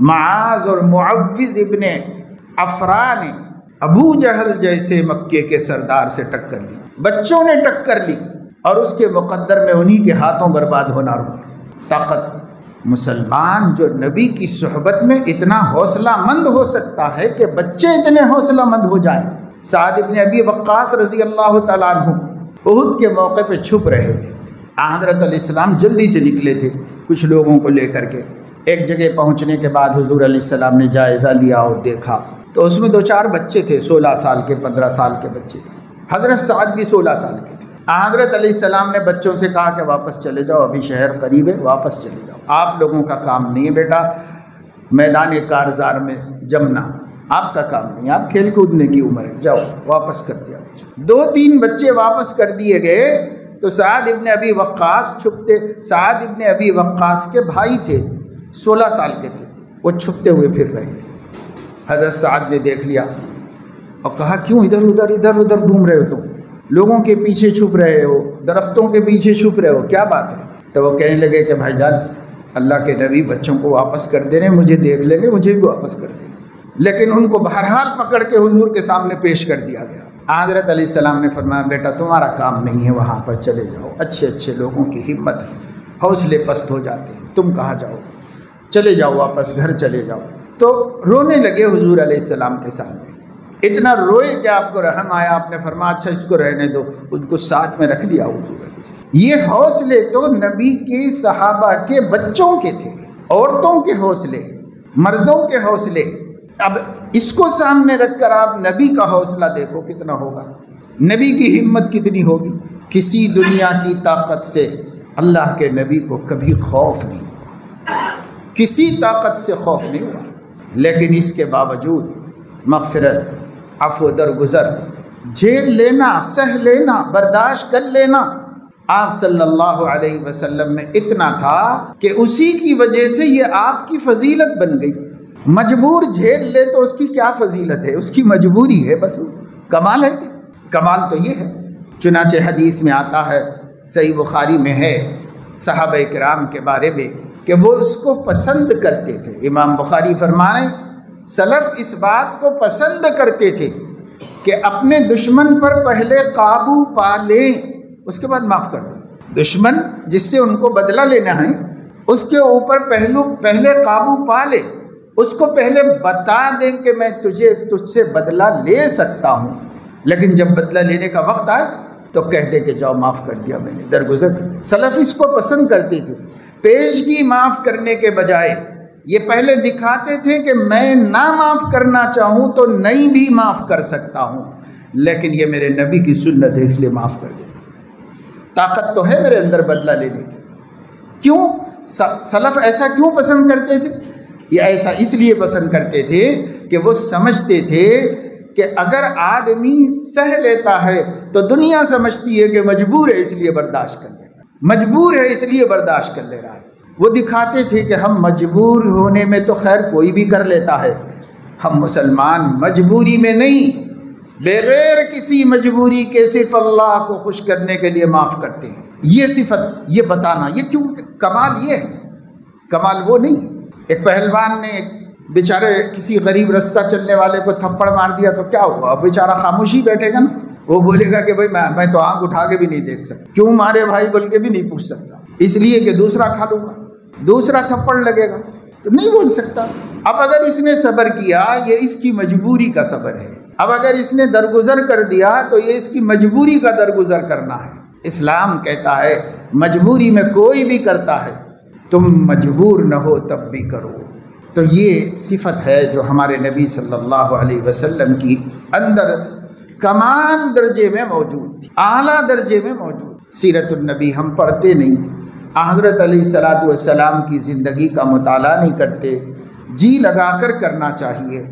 A: معاذ اور معوذ ابن افرا نے ابو جہل جیسے مکے کے سردار سے ٹکر لی، بچوں نے ٹکر لی، اور اس کے مقدر میں انہی کے ہاتھوں برباد ہونا رہا۔ طاقت، مسلمان جو نبی کی صحبت میں اتنا حوصلہ مند ہو سکتا ہے کہ بچے اتنے حوصلہ مند ہو جائیں۔ سعد ابن ابی وقاص رضی اللہ تعالیٰ عنہ احد کے موقع پہ چھپ رہے تھے، حضرت علیہ السلام جلدی سے نکلے تھے کچھ لوگوں کو لے کر کے۔ ایک جگہ پہنچنے کے بعد حضور علیہ السلام نے جائزہ لیا اور دیکھا تو اس میں 2-4 بچے تھے، 16 سال کے، 15 سال کے بچے۔ حضرت سعد بھی 16 سال کے تھے۔ حضرت علیہ السلام نے بچوں سے کہا کہ واپس چلے جاؤ، ابھی شہر قریب ہے، واپس چلے جاؤ، آپ لوگوں کا کام نہیں ہے بیٹا میدان کارزار میں جمنا، آپ کا کام نہیں، آپ کھیل کودنے کی عمر ہے، جاؤ، واپس کر دیا۔ 2-3 بچے واپس کر دیے گئے تو سعد ابن ابی وقاص چھپتے، سعد ابن ابی وقاص کے بھائی تھے، 16 سال کے تھے، وہ چھپتے ہوئے پھر رہے تھے۔ حضرت سعد نے دیکھ لیا اور کہا کیوں ادھر ادھر گھوم رہے ہو، تم لوگوں کے پیچھے چھپ رہے ہو، درختوں کے پیچھے چھپ رہے ہو، کیا بات ہے؟ تو وہ کہنے لگے کہ بھائی جان اللہ کے نبی بچوں کو واپس کر دے رہے ہیں، مجھے دیکھ لیں گے، مجھے بھی واپس کر دیں گے، لیکن ان کو بہرحال پکڑ کے حضور کے سامنے پیش کر دیا گیا۔ حضرت علیہ السلام نے فرمایا بیٹا تمہارا کام نہیں ہے، وہاں پر چلے جاؤ، اچھے اچھے لوگوں کی ہمت حوصلے پست ہو جاتے ہیں، تم کہاں جاؤ، چلے جاؤ واپس گھر چلے جاؤ۔ تو رونے لگے حضور علیہ السلام کے سامنے، اتنا روئے کہ آپ کو رحم آیا، آپ نے فرمایا اچھا اس کو رہنے دو، ان کو ساتھ میں رکھ لیا حضور علیہ السلام۔ یہ حوصلے تو نبی کے صحابہ کے بچوں کے تھے، عورتوں کے حوصلے، مردوں کے حوصلے۔ اب اس کو سامنے رکھ کر آپ نبی کا حوصلہ دیکھو کتنا ہوگا، نبی کی ہمت کتنی ہوگی۔ کسی دنیا کی طاقت سے اللہ کے نبی کو کبھی خوف نہیں، کسی طاقت سے خوف نہیں ہوا، لیکن اس کے باوجود مغفرت، عفو درگزر، جھیل لینا، سہ لینا، برداشت کر لینا آپ صلی اللہ علیہ وسلم میں اتنا تھا کہ اسی کی وجہ سے یہ آپ کی فضیلت بن گئی۔ مجبور جھیل لے تو اس کی کیا فضیلت ہے، اس کی مجبوری ہے، بس کمال ہے، کمال تو یہ ہے۔ چنانچہ حدیث میں آتا ہے، صحیح بخاری میں ہے صحابہ کرام کے بارے میں کہ وہ اس کو پسند کرتے تھے۔ امام بخاری فرمائیں سلف اس بات کو پسند کرتے تھے کہ اپنے دشمن پر پہلے قابو پا لیں، اس کے بعد معاف کر دیں۔ دشمن جس سے ان کو بدلہ لینا ہے اس کے اوپر پہلے قابو پا لے، اس کو پہلے بتا دیں کہ میں تجھ سے بدلہ لے سکتا ہوں، لیکن جب بدلہ لینے کا وقت آئے تو کہہ دے کہ جاؤ معاف کر دیا میں نے، درگزر کر دیا۔ سلف اس کو پسند کرتے تھے، پیشگی معاف کرنے کے بجائے یہ پہلے دکھاتے تھے کہ میں نہ معاف کرنا چاہوں تو نہیں بھی معاف کر سکتا ہوں، لیکن یہ میرے نبی کی سنت ہے اس لیے معاف کر دیتا، طاقت تو ہے میرے اندر بدلہ لینے کی۔ کیوں سلف ایسا کیوں پسند کرتے تھے؟ یہ ایسا اس لیے پسند کرتے تھے کہ وہ سمجھتے تھے کہ اگر آدمی سہ لیتا ہے تو دنیا سمجھتی ہے کہ مجبور ہے اس لیے برداشت کر لے رہا ہے، مجبور ہے اس لیے برداشت کر لے رہا ہے۔ وہ دکھاتے تھے کہ ہم مجبور ہونے میں تو خیر کوئی بھی کر لیتا ہے، ہم مسلمان مجبوری میں نہیں، بغیر کسی مجبوری کے صرف اللہ کو خوش کرنے کے لیے معاف کرتے ہیں۔ یہ صفت، یہ بتانا، یہ کیوں کمال یہ ہے، کمال وہ نہیں۔ ایک پہلوان نے بیچارے کسی غریب رستہ چلنے والے کو تھپڑ مار دیا تو کیا ہوا، بیچارہ خاموشی بیٹھے گا نا، وہ بولے گا کہ بھائی میں تو آنکھ اٹھا کے بھی نہیں دیکھ سکتا، کیوں مارے بھائی بول کے بھی نہیں پوچھ سکتا، اس لیے کہ دوسرا کھا لوں گا، دوسرا تھپڑ لگے گا تو نہیں بول سکتا۔ اب اگر اس نے صبر کیا یہ اس کی مجبوری کا صبر ہے، اب اگر اس نے درگزر کر دیا تو یہ اس کی مجبوری کا درگزر کرنا ہے۔ اسلام کہتا ہے مجبوری میں کوئی بھی کرتا ہے، تم مجبور نہ ہو تب بھی کرو۔ تو یہ صفت ہے جو ہمارے نبی صلی اللہ علیہ وسلم کی اندر کمال درجے میں موجود تھی، اعلیٰ درجے میں موجود۔ سیرت النبی ہم پڑھتے نہیں، حضرت علیہ الصلاۃ والسلام کی زندگی کا مطالعہ نہیں کرتے، جی لگا کر کرنا چاہیے،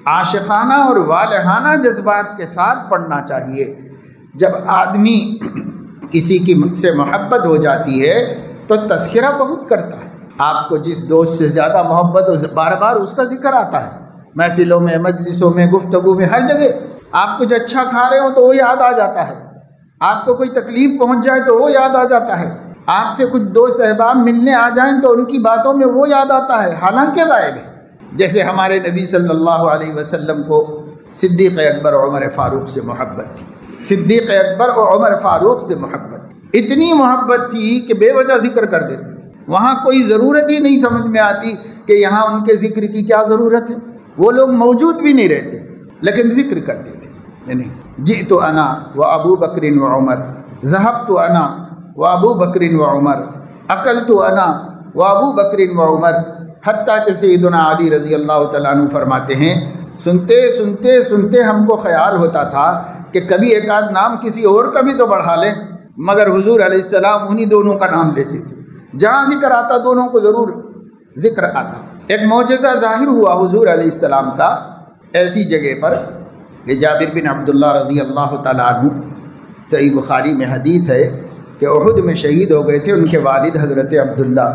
A: عاشقانہ اور والہانہ جذبات کے ساتھ پڑھنا چاہیے۔ جب آدمی کسی کی سے محبت ہو جاتی ہے تو تذکرہ بہت کرتا ہے۔ آپ کو جس دوست سے زیادہ محبت ہو بار بار اس کا ذکر آتا ہے، محفلوں میں، مجلسوں میں، گفتگو میں، ہر جگہ۔ آپ کچھ اچھا کھا رہے ہو تو وہ یاد آ جاتا ہے، آپ کو کوئی تکلیف پہنچ جائے تو وہ یاد آ جاتا ہے، آپ سے کچھ دوست احباب ملنے آ جائیں تو ان کی باتوں میں وہ یاد آتا ہے، حالانکہ غائب ہے۔ جیسے ہمارے نبی صلی اللہ علیہ وسلم کو صدیق اکبر اور عمر فاروق سے محبت تھی، صدیق اکبر اور عمر فاروق سے محبت تھی، اتنی محبت تھی کہ بے وجہ ذکر کر دیتے تھے، وہاں کوئی ضرورت ہی نہیں سمجھ میں آتی کہ یہاں ان کے ذکر کی کیا ضرورت ہے، وہ لوگ موجود بھی نہیں رہتے لیکن ذکر کرتے تھے۔ یعنی جئت انا و ابو بکر و عمر، ذهبت انا و ابو بکر و عمر، اکلت انا و ابو بکر و عمر، حتیٰ کہ سیدنا علی رضی اللہ تعالیٰ عنہ فرماتے ہیں سنتے سنتے سنتے ہم کو خیال ہوتا تھا کہ کبھی ایک آدھ نام کسی اور کا بھی تو بڑھا لیں، مگر حضور علیہ السلام انہی دونوں کا نام لیتے تھے، جہاں ذکر آتا دونوں کو ضرور ذکر آتا۔ ایک معجزہ ظاہر ہوا حضور علیہ السلام کا ایسی جگہ پر کہ جابر بن عبداللہ رضی اللہ تعالیٰ عنہ، صحیح بخاری میں حدیث ہے کہ احد میں شہید ہو گئے تھے ان کے والد حضرت عبداللہ،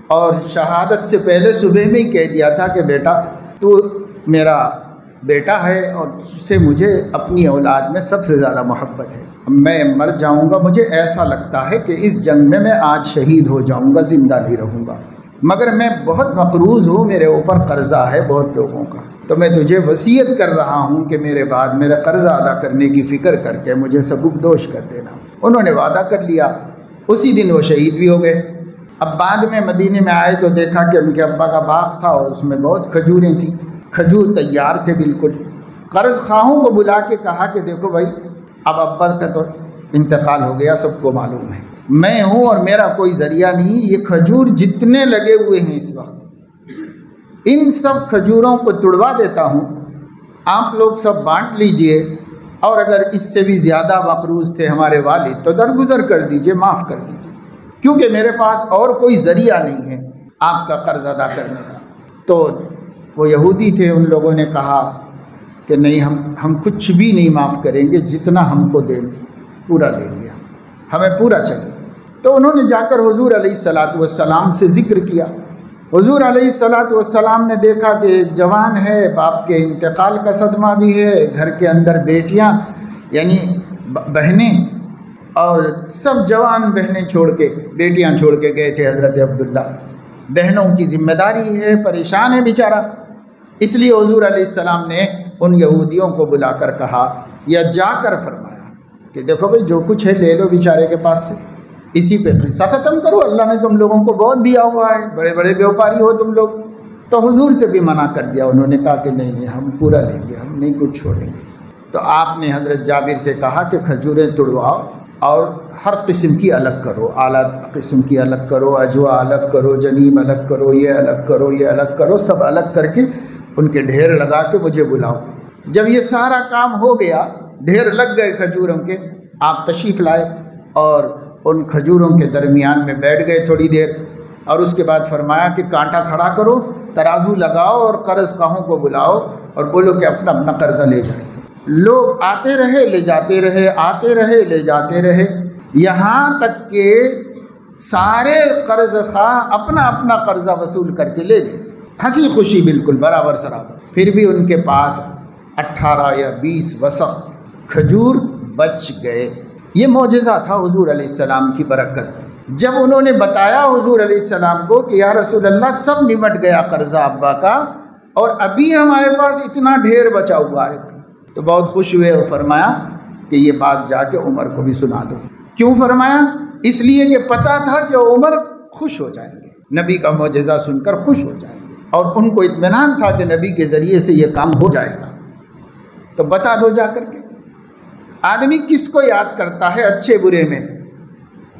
A: اور شہادت سے پہلے صبح میں ہی کہہ دیا تھا کہ بیٹا تو میرا بیٹا ہے اور اس سے مجھے اپنی اولاد میں سب سے زیادہ محبت ہے، میں مر جاؤں گا، مجھے ایسا لگتا ہے کہ اس جنگ میں آج شہید ہو جاؤں گا، زندہ نہیں رہوں گا۔ مگر میں بہت مقروض ہوں، میرے اوپر قرضہ ہے بہت لوگوں کا، تو میں تجھے وصیت کر رہا ہوں کہ میرے بعد میرا قرضہ ادا کرنے کی فکر کر کے مجھے سبکدوش کر دینا۔ انہوں نے وعدہ کر لیا، اسی دن وہ شہید بھی ہو گئے۔ اب بعد میں مدینے میں آئے تو دیکھا کہ ان کے ابا کا باغ تھا اور اس میں بہت کھجوریں تھیں، کھجور تیار تھے بالکل۔ قرض خواہوں کو بلا کے کہا کہ دیکھو بھائی، اب ابا کا تو انتقال ہو گیا، سب کو معلوم ہے، میں ہوں اور میرا کوئی ذریعہ نہیں، یہ کھجور جتنے لگے ہوئے ہیں اس وقت، ان سب کھجوروں کو توڑوا دیتا ہوں، آپ لوگ سب بانٹ لیجئے، اور اگر اس سے بھی زیادہ مقروض تھے ہمارے والد تو درگزر کر دیجئے، معاف کر دیجئے، کیونکہ میرے پاس اور کوئی ذریعہ نہیں ہے آپ کا قرض ادا کرنے کا۔ تو وہ یہودی تھے، ان لوگوں نے کہا کہ نہیں، ہم کچھ بھی نہیں معاف کریں گے، جتنا ہم کو دیں پورا لیں گے، ہمیں پورا چاہیے۔ تو انہوں نے جا کر حضور علیہ الصلاۃ والسلام سے ذکر کیا۔ حضور علیہ الصلاۃ والسلام نے دیکھا کہ ایک جوان ہے، باپ کے انتقال کا صدمہ بھی ہے، گھر کے اندر بیٹیاں یعنی بہنیں، اور سب جوان بہنیں چھوڑ کے، بیٹیاں چھوڑ کے گئے تھے حضرت عبداللہ، بہنوں کی ذمہ داری ہے، پریشان ہے بیچارہ۔ اس لیے حضور علیہ السلام نے ان یہودیوں کو بلا کر کہا یا جا کر فرمایا کہ دیکھو بھائی، جو کچھ ہے لے لو بیچارے کے پاس سے، اسی پہ قصہ ختم کرو، اللہ نے تم لوگوں کو بہت دیا ہوا ہے، بڑے بڑے بیوپاری ہو تم لوگ۔ تو حضور سے بھی منع کر دیا، انہوں نے کہا کہ نہیں، ہم پورا لیں گے، ہم نہیں کچھ چھوڑیں گے۔ تو آپ نے حضرت جابر سے کہا کہ کھجوریں توڑواؤ اور ہر قسم کی الگ کرو، اعلیٰ قسم کی الگ کرو، اجوا الگ کرو، جنیم الگ کرو، یہ الگ کرو، یہ الگ کرو، سب الگ کر کے ان کے ڈھیر لگا کے مجھے بلاؤ۔ جب یہ سارا کام ہو گیا، ڈھیر لگ گئے کھجوروں کے، آپ تشریف لائے اور ان کھجوروں کے درمیان میں بیٹھ گئے تھوڑی دیر، اور اس کے بعد فرمایا کہ کانٹا کھڑا کرو، ترازو لگاؤ اور قرض خواہوں کو بلاؤ اور بولو کہ اپنا اپنا قرضہ لے جائیں۔ لوگ آتے رہے، لے جاتے رہے، آتے رہے، لے جاتے رہے، یہاں تک کہ سارے قرض خواہ اپنا اپنا قرضہ وصول کر کے لے گئے، ہنسی خوشی بالکل برابر سرابر۔ پھر بھی ان کے پاس 18 یا 20 وسق کھجور بچ گئے۔ یہ معجزہ تھا حضور علیہ السلام کی برکت۔ جب انہوں نے بتایا حضور علیہ السلام کو کہ یا رسول اللہ، سب نمٹ گیا قرضہ ابا کا اور ابھی ہمارے پاس اتنا ڈھیر بچا ہوا ہے، تو بہت خوش ہوئے اور فرمایا کہ یہ بات جا کے عمر کو بھی سنا دو۔ کیوں فرمایا؟ اس لیے کہ پتہ تھا کہ عمر خوش ہو جائیں گے، نبی کا معجزہ سن کر خوش ہو جائیں گے، اور ان کو اطمینان تھا کہ نبی کے ذریعے سے یہ کام ہو جائے گا۔ تو بتا دو جا کر کے۔ آدمی کس کو یاد کرتا ہے اچھے برے میں؟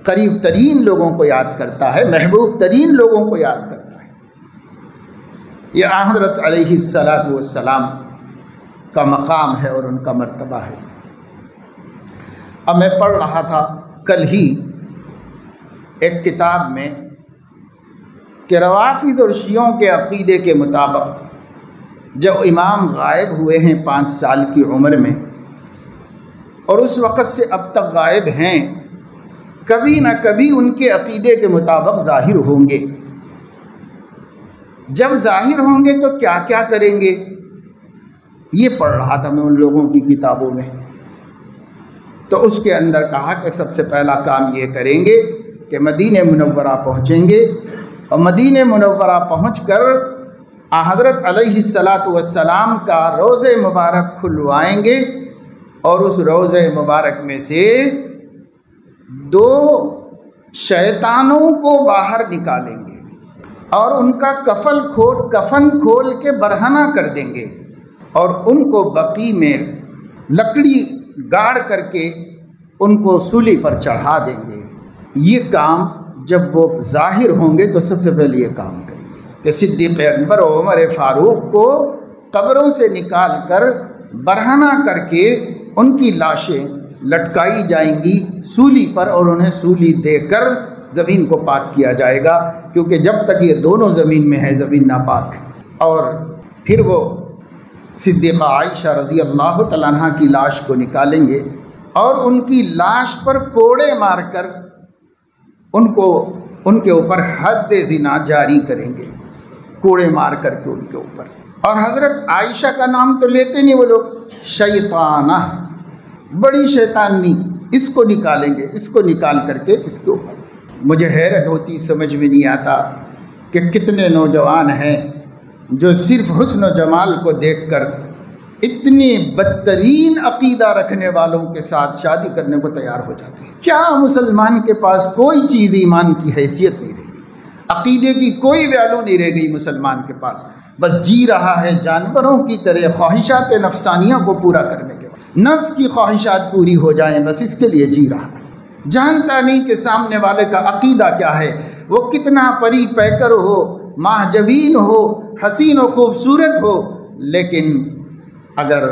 A: قریب ترین لوگوں کو یاد کرتا ہے، محبوب ترین لوگوں کو یاد کرتا ہے۔ یہ حضرت علیہ الصلاۃ والسلام کا مقام ہے اور ان کا مرتبہ ہے۔ اب میں پڑھ رہا تھا کل ہی ایک کتاب میں کہ روافض اور شیعوں کے عقیدے کے مطابق جب امام غائب ہوئے ہیں 5 سال کی عمر میں، اور اس وقت سے اب تک غائب ہیں، کبھی نہ کبھی ان کے عقیدے کے مطابق ظاہر ہوں گے۔ جب ظاہر ہوں گے تو کیا کیا کریں گے؟ یہ پڑھ رہا تھا میں ان لوگوں کی کتابوں میں، تو اس کے اندر کہا کہ سب سے پہلا کام یہ کریں گے کہ مدینہ منورہ پہنچیں گے، اور مدینہ منورہ پہنچ کر حضرت علیہ الصلاۃ والسلام کا روضہ مبارک کھلوائیں گے، اور اس روضہ مبارک میں سے 2 شیطانوں کو باہر نکالیں گے اور ان کا کفن کھول کے برہنہ کر دیں گے، اور ان کو بقیع میں لکڑی گاڑ کر کے ان کو سولی پر چڑھا دیں گے۔ یہ کام جب وہ ظاہر ہوں گے تو سب سے پہلے یہ کام کریں گے کہ صدیق اکبر و عمر فاروق کو قبروں سے نکال کر برہنہ کر کے ان کی لاشیں لٹکائی جائیں گی سولی پر، اور انہیں سولی دے کر زمین کو پاک کیا جائے گا، کیونکہ جب تک یہ دونوں زمین میں ہے زمین ناپاک ہے۔ اور پھر وہ صدیقہ عائشہ رضی اللہ تعالیٰ عنہ کی لاش کو نکالیں گے اور ان کی لاش پر کوڑے مار کر ان کے اوپر حد زنا جاری کریں گے، کوڑے مار کر کے ان کے اوپر۔ اور حضرت عائشہ کا نام تو لیتے نہیں وہ لوگ، شیطانہ، بڑی شیطانی، اس کو نکالیں گے، اس کو نکال کر کے اس کے اوپر۔ مجھے حیرت ہوتی، سمجھ میں نہیں آتا کہ کتنے نوجوان ہیں جو صرف حسن و جمال کو دیکھ کر اتنی بدترین عقیدہ رکھنے والوں کے ساتھ شادی کرنے کو تیار ہو جاتے ہیں۔ کیا مسلمان کے پاس کوئی چیز ایمان کی حیثیت نہیں رہے گی، عقیدے کی کوئی ویلو نہیں رہ گئی مسلمان کے پاس، بس جی رہا ہے جانوروں کی طرح خواہشات نفسانیہ کو پورا کرنے کے بعد، نفس کی خواہشات پوری ہو جائیں بس اس کے لیے جی رہا ہے، جانتا نہیں کہ سامنے والے کا عقیدہ کیا ہے، وہ کتنا پری پیکر ہو، ماہ جبین ہو، حسین و خوبصورت ہو، لیکن اگر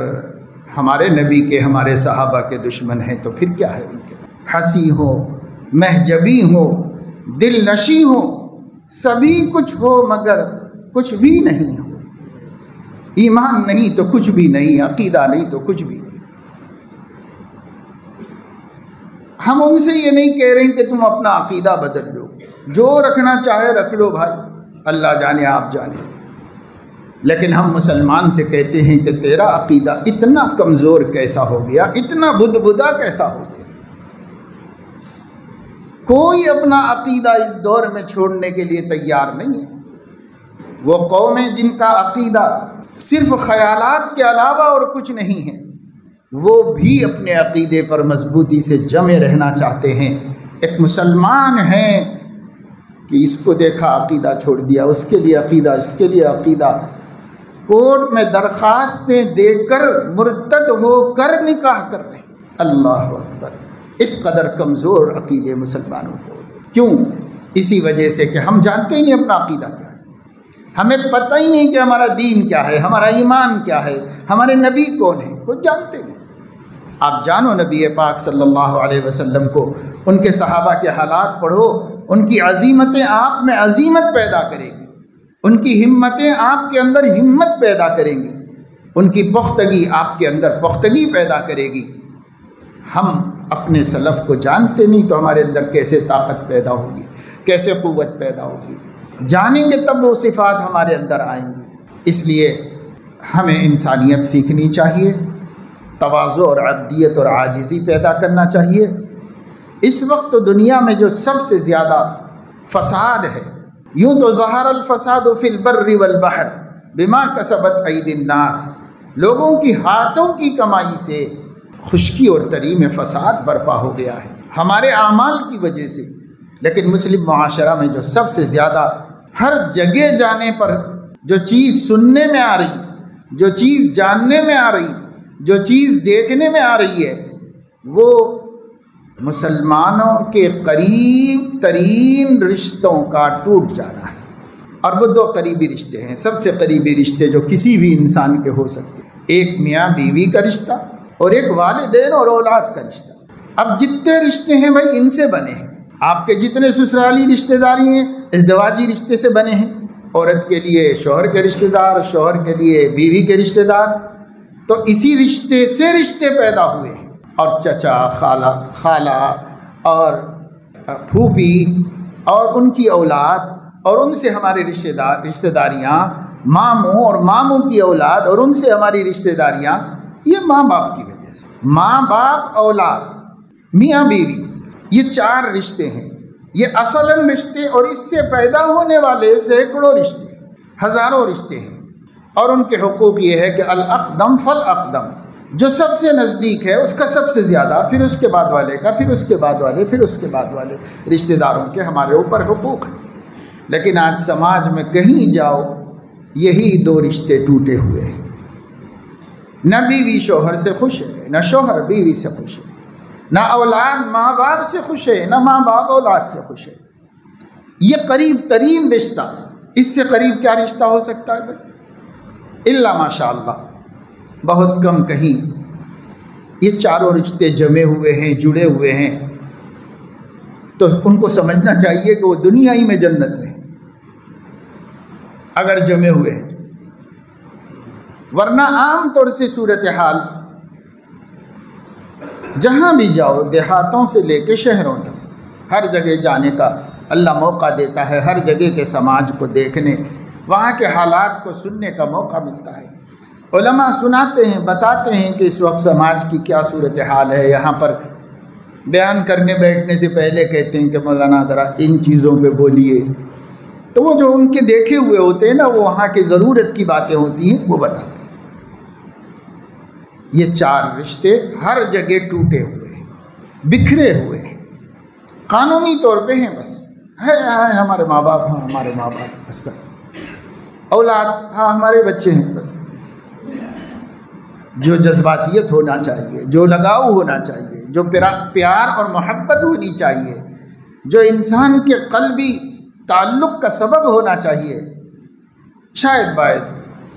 A: ہمارے نبی کے ہمارے صحابہ کے دشمن ہیں تو پھر کیا ہے ان کے؟ ہنسی ہو، مہجبی ہو، دل نشی ہو، سبھی کچھ ہو مگر کچھ بھی نہیں ہو، ایمان نہیں تو کچھ بھی نہیں، عقیدہ نہیں تو کچھ بھی نہیں۔ ہم ان سے یہ نہیں کہہ رہے کہ تم اپنا عقیدہ بدل لو، جو رکھنا چاہے رکھ لو بھائی، اللہ جانے آپ جانے، لیکن ہم مسلمان سے کہتے ہیں کہ تیرا عقیدہ اتنا کمزور کیسا ہو گیا، اتنا بدبدا کیسا ہو گیا۔ کوئی اپنا عقیدہ اس دور میں چھوڑنے کے لیے تیار نہیں ہے۔ وہ قومیں جن کا عقیدہ صرف خیالات کے علاوہ اور کچھ نہیں ہے، وہ بھی اپنے عقیدے پر مضبوطی سے جمے رہنا چاہتے ہیں۔ ایک مسلمان ہے کہ اس کو دیکھا عقیدہ چھوڑ دیا، اس کے لیے عقیدہ، اس کے لیے عقیدہ، کورٹ میں درخواستیں دے کر مرتد ہو کر نکاح کر رہے ہیں۔ اللہ اکبر، اس قدر کمزور عقیدے مسلمانوں کو، کیوں؟ اسی وجہ سے کہ ہم جانتے ہی نہیں اپنا عقیدہ کیا ہے، ہمیں پتہ ہی نہیں کہ ہمارا دین کیا ہے، ہمارا ایمان کیا ہے، ہمارے نبی کون ہیں، کچھ جانتے نہیں۔ آپ جانو نبی پاک صلی اللہ علیہ وسلم کو، ان کے صحابہ کے حالات پڑھو، ان کی عزیمتیں آپ میں عزیمت پیدا کرے گی، ان کی ہمتیں آپ کے اندر ہمت پیدا کریں گی، ان کی پختگی آپ کے اندر پختگی پیدا کرے گی۔ ہم اپنے سلف کو جانتے نہیں تو ہمارے اندر کیسے طاقت پیدا ہوگی، کیسے قوت پیدا ہوگی، جانیں گے تب وہ صفات ہمارے اندر آئیں گی۔ اس لیے ہمیں انسانیت سیکھنی چاہیے، تواضع اور عبدیت اور عاجزی پیدا کرنا چاہیے۔ اس وقت دنیا میں جو سب سے زیادہ فساد ہے، یوں تو ظہر الفساد فی البر والبحر بما کسبت ایدی الناس، لوگوں کی ہاتھوں کی کمائی سے خشکی اور تری میں فساد برپا ہو گیا ہے ہمارے اعمال کی وجہ سے، لیکن مسلم معاشرہ میں جو سب سے زیادہ ہر جگہ جانے پر جو چیز سننے میں آ رہی، جو چیز جاننے میں آ رہی، جو چیز دیکھنے میں آ رہی ہے، وہ مسلمانوں کے قریب ترین رشتوں کا ٹوٹ جانا ہے۔ اور وہ دو قریبی رشتے ہیں، سب سے قریبی رشتے جو کسی بھی انسان کے ہو سکتے، ایک میاں بیوی کا رشتہ اور ایک والدین اور اولاد کا رشتہ۔ اب جتنے رشتے ہیں بھائی ان سے بنے ہیں، آپ کے جتنے سسرالی رشتہ داری ہیں ازدواجی رشتے سے بنے ہیں، عورت کے لیے شوہر کے رشتہ دار، شوہر کے لیے بیوی کے رشتہ دار، تو اسی رشتے سے رشتے پیدا ہوئے ہیں، اور چچا، خالہ اور پھوپھی اور ان کی اولاد اور ان سے ہمارے رشتہ داریاں، ماموں اور ماموں کی اولاد اور ان سے ہماری رشتہ داریاں، یہ ماں باپ کی وجہ سے، ماں باپ، اولاد، میاں بیوی، یہ چار رشتے ہیں، یہ اصلاً رشتے، اور اس سے پیدا ہونے والے سینکڑوں رشتے، ہزاروں رشتے ہیں، اور ان کے حقوق یہ ہے کہ الاقدم فالاقدم، جو سب سے نزدیک ہے اس کا سب سے زیادہ، پھر اس کے بعد والے کا، پھر اس کے بعد والے، پھر اس کے بعد والے رشتہ داروں کے ہمارے اوپر حقوق ہیں۔ لیکن آج سماج میں کہیں جاؤ یہی دو رشتے ٹوٹے ہوئے ہیں، نہ بیوی شوہر سے خوش ہے، نہ شوہر بیوی سے خوش ہے، نہ اولاد ماں باپ سے خوش ہے، نہ ماں باپ اولاد سے خوش ہے۔ یہ قریب ترین رشتہ، اس سے قریب کیا رشتہ ہو سکتا ہے بھائی؟ الا ماشاء اللہ، بہت کم کہیں یہ چاروں رشتے جمے ہوئے ہیں، جڑے ہوئے ہیں، تو ان کو سمجھنا چاہیے کہ وہ دنیا ہی میں جنت میں اگر جمے ہوئے ہیں، ورنہ عام طور سے صورتحال جہاں بھی جاؤ، دیہاتوں سے لے کے شہروں تک، ہر جگہ جانے کا اللہ موقع دیتا ہے، ہر جگہ کے سماج کو دیکھنے، وہاں کے حالات کو سننے کا موقع ملتا ہے۔ علماء سناتے ہیں، بتاتے ہیں کہ اس وقت سماج کی کیا صورتحال ہے۔ یہاں پر بیان کرنے بیٹھنے سے پہلے کہتے ہیں کہ مولانا ذرا ان چیزوں پہ بولیے، تو وہ جو ان کے دیکھے ہوئے ہوتے ہیں نا، وہ وہاں کی ضرورت کی باتیں ہوتی ہیں وہ بتاتے ہیں۔ یہ 4 رشتے ہر جگہ ٹوٹے ہوئے ہیں، بکھرے ہوئے ہیں، قانونی طور پہ ہیں، بس ہے ہمارے ماں باپ، ہاں ہمارے ماں باپ، بس کر اولاد، ہاں ہمارے بچے ہیں، بس۔ جو جذباتیت ہونا چاہیے، جو لگاؤ ہونا چاہیے، جو پیار اور محبت ہونی چاہیے، جو انسان کے قلبی تعلق کا سبب ہونا چاہیے، شاید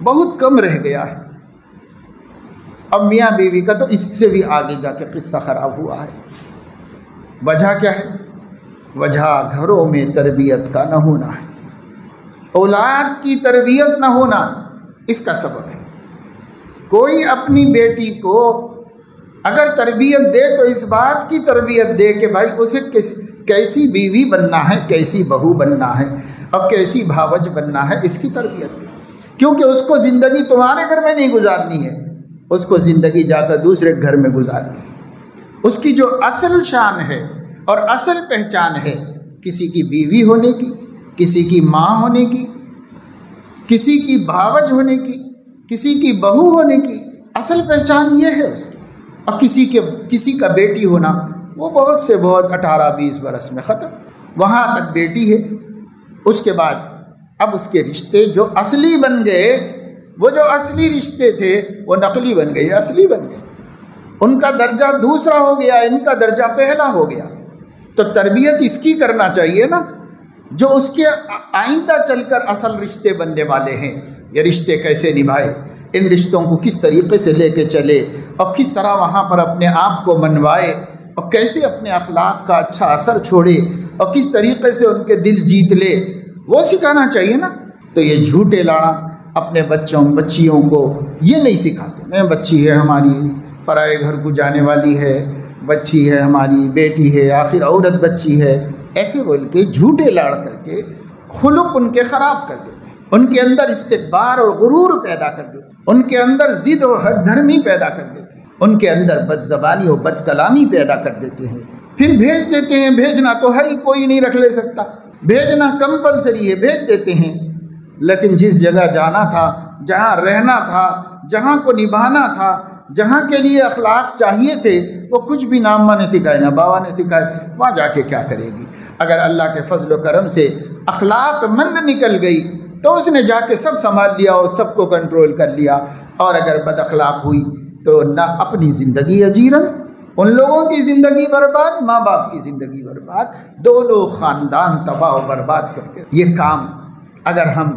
A: بہت کم رہ گیا ہے۔ اب میاں بیوی کا تو اس سے بھی آگے جا کے قصہ خراب ہوا ہے۔ وجہ کیا ہے؟ وجہ گھروں میں تربیت کا نہ ہونا ہے، اولاد کی تربیت نہ ہونا اس کا سبب ہے۔ کوئی اپنی بیٹی کو اگر تربیت دے تو اس بات کی تربیت دے کہ بھائی اسے کیسی بیوی بننا ہے، کیسی بہو بننا ہے اور کیسی بھاوج بننا ہے، اس کی تربیت دے، کیونکہ اس کو زندگی تمہارے گھر میں نہیں گزارنی ہے، اس کو زندگی جا کر دوسرے گھر میں گزارنی ہے۔ اس کی جو اصل شان ہے اور اصل پہچان ہے کسی کی بیوی ہونے کی، کسی کی ماں ہونے کی، کسی کی بھاوج ہونے کی، کسی کی بہو ہونے کی، اصل پہچان یہ ہے اس کی۔ اور کسی کا بیٹی ہونا وہ بہت سے بہت 18-20 برس میں ختم، وہاں تک بیٹی ہے۔ اس کے بعد اب اس کے رشتے جو اصلی بن گئے، وہ جو اصلی رشتے تھے وہ نقلی بن گئے، اصلی بن گئے، ان کا درجہ دوسرا ہو گیا، ان کا درجہ پہلا ہو گیا۔ تو تربیت اس کی کرنا چاہیے نا جو اس کے آئندہ چل کر اصل رشتے بننے والے ہیں۔ یہ رشتے کیسے نبھائے، ان رشتوں کو کس طریقے سے لے کے چلے، اور کس طرح وہاں پر اپنے آپ کو منوائے، اور کیسے اپنے اخلاق کا اچھا اثر چھوڑے، اور کس طریقے سے ان کے دل جیت لے، وہ سکھانا چاہیے نا۔ تو یہ جھوٹے لاڑا اپنے بچیوں کو یہ نہیں سکھاتے، نہیں بچی ہے ہماری پرائے گھر کو جانے والی ہے، بچی ہے ہماری بیٹی ہے، آخر عورت بچی ہے، ایسے بول کے جھوٹے لاڑ کر کے خلق ان کے خراب کر دیتے ہیں، ان کے اندر استکبار اور غرور پیدا کر دیتے ہیں، ان کے اندر ضد اور ہٹ دھرمی پیدا کر دیتے ہیں، ان کے اندر بد زبانی اور بد کلامی پیدا کر دیتے ہیں، پھر بھیج دیتے ہیں۔ بھیجنا تو ہے ہی، کوئی نہیں رکھ لے سکتا، بھیجنا کمپلسری ہے، بھیج دیتے ہیں۔ لیکن جس جگہ جانا تھا، جہاں رہنا تھا، جہاں کو نبھانا تھا، جہاں کے لیے اخلاق چاہیے تھے، وہ کچھ بھی نہ اماں نے سکھائے نہ بابا نے سکھائے، وہاں جا کے کیا کرے گی؟ اگر اللہ کے فضل و کرم سے اخلاق مند نکل گئی تو اس نے جا کے سب سنبھال لیا اور سب کو کنٹرول کر لیا، اور اگر بد اخلاق ہوئی تو نہ اپنی زندگی اجیرن، ان لوگوں کی زندگی برباد، ماں باپ کی زندگی برباد، دونوں خاندان تباہ و برباد کر کے۔ یہ کام اگر ہم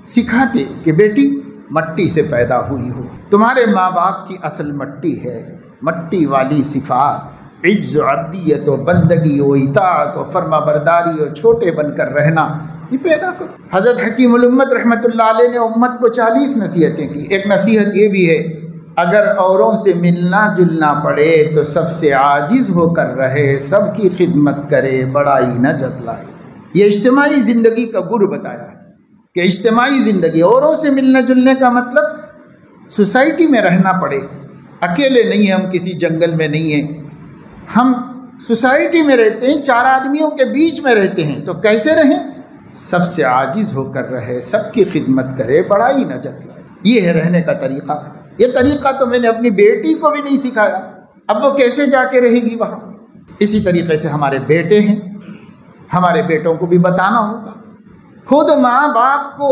A: سکھاتے کہ بیٹی مٹی سے پیدا ہوئی ہو، تمہارے ماں باپ کی اصل مٹی ہے، مٹی والی صفات، عجز و عبدیت و بندگی و اطاعت و فرما برداری اور چھوٹے بن کر رہنا، یہ پیدا کرو۔ حضرت حکیم الامت رحمۃ اللہ علیہ نے امت کو 40 نصیحتیں کی۔ ایک نصیحت یہ بھی ہے، اگر اوروں سے ملنا جلنا پڑے تو سب سے عاجز ہو کر رہے، سب کی خدمت کرے، بڑائی نہ جتلائے۔ یہ اجتماعی زندگی کا گر بتایا ہے کہ اجتماعی زندگی، اوروں سے ملنے جلنے کا مطلب سوسائٹی میں رہنا پڑے، اکیلے نہیں ہیں ہم، کسی جنگل میں نہیں ہیں ہم، سوسائٹی میں رہتے ہیں، 4 آدمیوں کے بیچ میں رہتے ہیں، تو کیسے رہیں؟ سب سے عاجز ہو کر رہے، سب کی خدمت کرے، بڑائی نہ جتلائے۔ یہ ہے رہنے کا طریقہ۔ یہ طریقہ تو میں نے اپنی بیٹی کو بھی نہیں سکھایا، اب وہ کیسے جا کے رہے گی وہاں؟ اسی طریقے سے ہمارے بیٹے ہیں، ہمارے بیٹوں کو بھی بتانا ہوگا، خود ماں باپ کو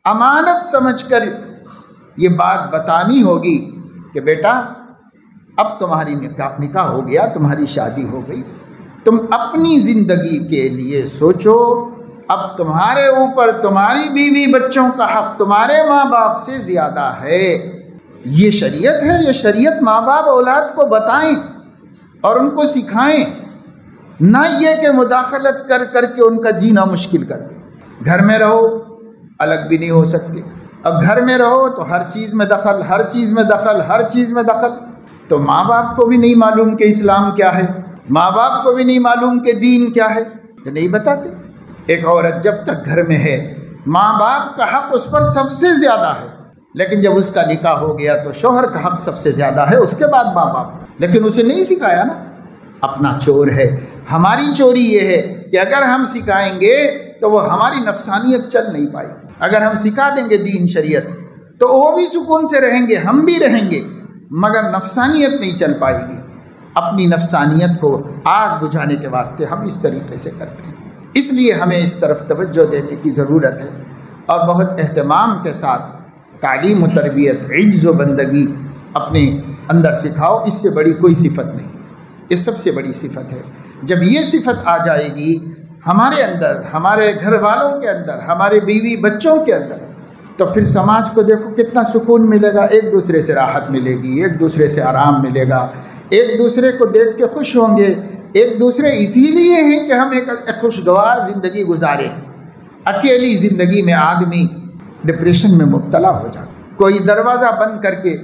A: امانت سمجھ کر یہ بات بتانی ہوگی کہ بیٹا اب تمہاری نکاح ہو گیا، تمہاری شادی ہو گئی، تم اپنی زندگی کے لیے سوچو، اب تمہارے اوپر تمہاری بیوی بچوں کا حق تمہارے ماں باپ سے زیادہ ہے۔ یہ شریعت ہے، یہ شریعت ماں باپ اولاد کو بتائیں اور ان کو سکھائیں، نہ یہ کہ مداخلت کر کر کے ان کا جینا مشکل کر دیں۔ گھر میں رہو الگ بھی نہیں ہو سکتے، اب گھر میں رہو تو ہر چیز میں دخل، ہر چیز میں دخل، ہر چیز میں دخل، تو ماں باپ کو بھی نہیں معلوم کہ اسلام کیا ہے، ماں باپ کو بھی نہیں معلوم کہ دین کیا ہے، تو نہیں بتاتے۔ ایک عورت جب تک گھر میں ہے ماں باپ کا حق اس پر سب سے زیادہ ہے، لیکن جب اس کا نکاح ہو گیا تو شوہر کا حق سب سے زیادہ ہے، اس کے بعد ماں باپ کا، لیکن اسے نہیں سکھایا نا، اپنا چور ہے۔ ہماری چوری یہ ہے کہ اگر ہم سکھائیں گے تو وہ ہماری نفسانیت چل نہیں پائے گی۔ اگر ہم سکھا دیں گے دین شریعت تو وہ بھی سکون سے رہیں گے، ہم بھی رہیں گے، مگر نفسانیت نہیں چل پائے گی۔ اپنی نفسانیت کو آگ بجھانے کے واسطے ہم اس طریقے سے کرتے ہیں۔ اس لیے ہمیں اس طرف توجہ دینے کی ضرورت ہے اور بہت اہتمام کے ساتھ تعلیم و تربیت، عجز و بندگی اپنے اندر سکھاؤ۔ اس سے بڑی کوئی صفت نہیں، یہ سب سے بڑی صفت ہے۔ جب یہ صفت آ جائے گی ہمارے اندر، ہمارے گھر والوں کے اندر، ہمارے بیوی بچوں کے اندر، تو پھر سماج کو دیکھو کتنا سکون ملے گا، ایک دوسرے سے راحت ملے گی، ایک دوسرے سے آرام ملے گا، ایک دوسرے کو دیکھ کے خوش ہوں گے۔ ایک دوسرے اسی لیے ہیں کہ ہم ایک خوشگوار زندگی گزاریں۔ اکیلی زندگی میں آدمی ڈپریشن میں مبتلا ہو جاتا۔ کوئی دروازہ بند کر کے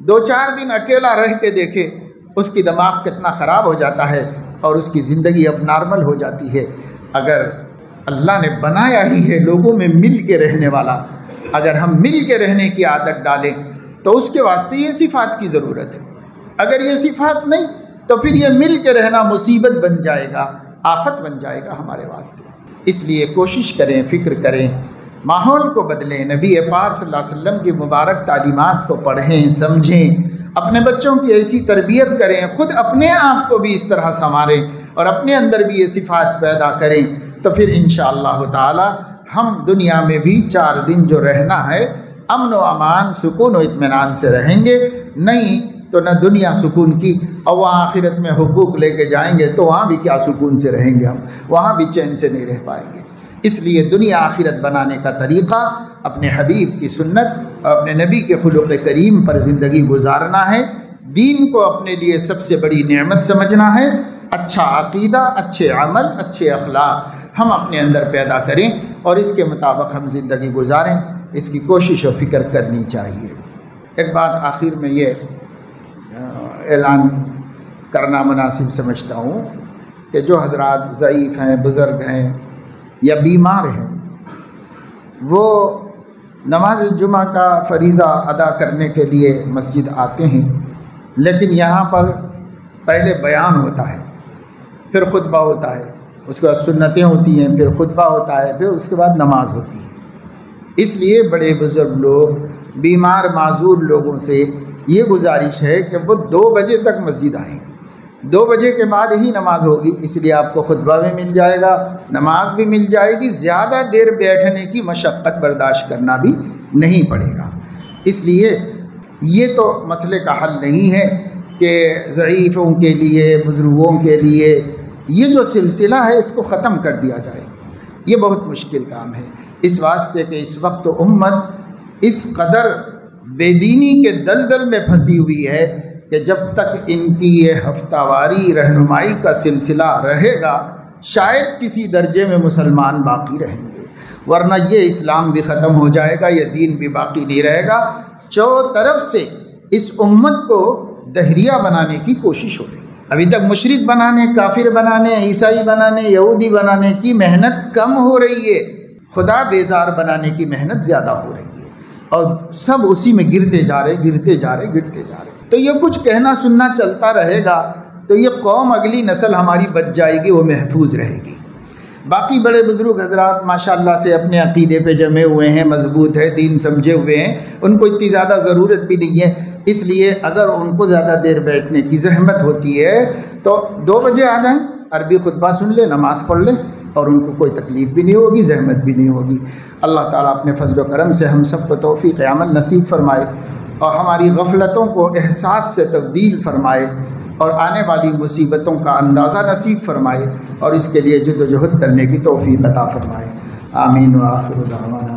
A: 2-4 دن اکیلا رہ کے دیکھے، اس کی دماغ کتنا خراب ہو جاتا ہے اور اس کی زندگی اب نارمل ہو جاتی ہے۔ اگر اللہ نے بنایا ہی ہے لوگوں میں مل کے رہنے والا، اگر ہم مل کے رہنے کی عادت ڈالیں تو اس کے واسطے یہ صفات کی ضرورت ہے۔ اگر یہ صفات نہیں تو پھر یہ مل کے رہنا مصیبت بن جائے گا، آفت بن جائے گا ہمارے واسطے۔ اس لیے کوشش کریں، فکر کریں، ماحول کو بدلیں، نبی پاک صلی اللہ علیہ وسلم کی مبارک تعلیمات کو پڑھیں، سمجھیں، اپنے بچوں کی ایسی تربیت کریں، خود اپنے آپ کو بھی اس طرح سنواریں اور اپنے اندر بھی یہ صفات پیدا کریں، تو پھر انشاءاللہ تعالی ہم دنیا میں بھی 4 دن جو رہنا ہے امن و امان، سکون و اطمینان سے رہیں گے۔ نہیں تو نہ دنیا سکون کی، اور وہاں آخرت میں حقوق لے کے جائیں گے تو وہاں بھی کیا سکون سے رہیں گے، ہم وہاں بھی چین سے نہیں رہ پائیں گے۔ اس لیے دنیا آخرت بنانے کا طریقہ اپنے حبیب کی سنت اور اپنے نبی کے خلق کریم پر زندگی گزارنا ہے۔ دین کو اپنے لیے سب سے بڑی نعمت سمجھنا ہے۔ اچھا عقیدہ، اچھے عمل، اچھے اخلاق ہم اپنے اندر پیدا کریں اور اس کے مطابق ہم زندگی گزاریں، اس کی کوشش و فکر کرنی چاہیے۔ ایک بات آخر میں یہ اعلان کرنا مناسب سمجھتا ہوں کہ جو حضرات ضعیف ہیں، بزرگ ہیں یا بیمار ہیں، وہ نماز جمعہ کا فریضہ ادا کرنے کے لیے مسجد آتے ہیں، لیکن یہاں پر پہلے بیان ہوتا ہے، پھر خطبہ ہوتا ہے، اس کے بعد سنتیں ہوتی ہیں، پھر خطبہ ہوتا ہے، پھر اس کے بعد نماز ہوتی ہے۔ اس لیے بڑے بزرگ لوگ بیمار معذور لوگوں سے یہ گزارش ہے کہ وہ 2 بجے تک مسجد آئیں، 2 بجے کے بعد ہی نماز ہوگی، اس لیے آپ کو خطبہ بھی مل جائے گا، نماز بھی مل جائے گی، زیادہ دیر بیٹھنے کی مشقت برداشت کرنا بھی نہیں پڑے گا۔ اس لیے یہ تو مسئلے کا حل نہیں ہے کہ ضعیفوں کے لیے، بزرگوں کے لیے یہ جو سلسلہ ہے اس کو ختم کر دیا جائے، یہ بہت مشکل کام ہے، اس واسطے کہ اس وقت امت اس قدر بے دینی کے دلدل میں پھنسی ہوئی ہے کہ جب تک ان کی یہ ہفتہ واری رہنمائی کا سلسلہ رہے گا شاید کسی درجے میں مسلمان باقی رہیں گے، ورنہ یہ اسلام بھی ختم ہو جائے گا، یہ دین بھی باقی نہیں رہے گا۔ چاروں طرف سے اس امت کو دہریہ بنانے کی کوشش ہو رہی ہے۔ ابھی تک مشرک بنانے، کافر بنانے، عیسائی بنانے، یہودی بنانے کی محنت کم ہو رہی ہے، خدا بیزار بنانے کی محنت زیادہ ہو رہی ہے، اور سب اسی میں گرتے جا رہے۔ تو یہ کچھ کہنا سننا چلتا رہے گا تو یہ قوم، اگلی نسل ہماری بچ جائے گی، وہ محفوظ رہے گی۔ باقی بڑے بزرگ حضرات ماشاءاللہ سے اپنے عقیدے پہ جمے ہوئے ہیں، مضبوط ہے، دین سمجھے ہوئے ہیں، ان کو اتنی زیادہ ضرورت بھی نہیں ہے۔ اس لیے اگر ان کو زیادہ دیر بیٹھنے کی زحمت ہوتی ہے تو 2 بجے آ جائیں، عربی خطبہ سن لیں، نماز پڑھ لیں، اور ان کو کوئی تکلیف بھی نہیں ہوگی، زحمت بھی نہیں ہوگی۔ اللہ تعالیٰ اپنے فضل و کرم سے ہم سب کو توفیق عمل نصیب فرمائے اور ہماری غفلتوں کو احساس سے تبدیل فرمائے اور آنے والی مصیبتوں کا اندازہ نصیب فرمائے اور اس کے لیے جد و جہد کرنے کی توفیق عطا فرمائے۔ آمین و آخر دعوانا۔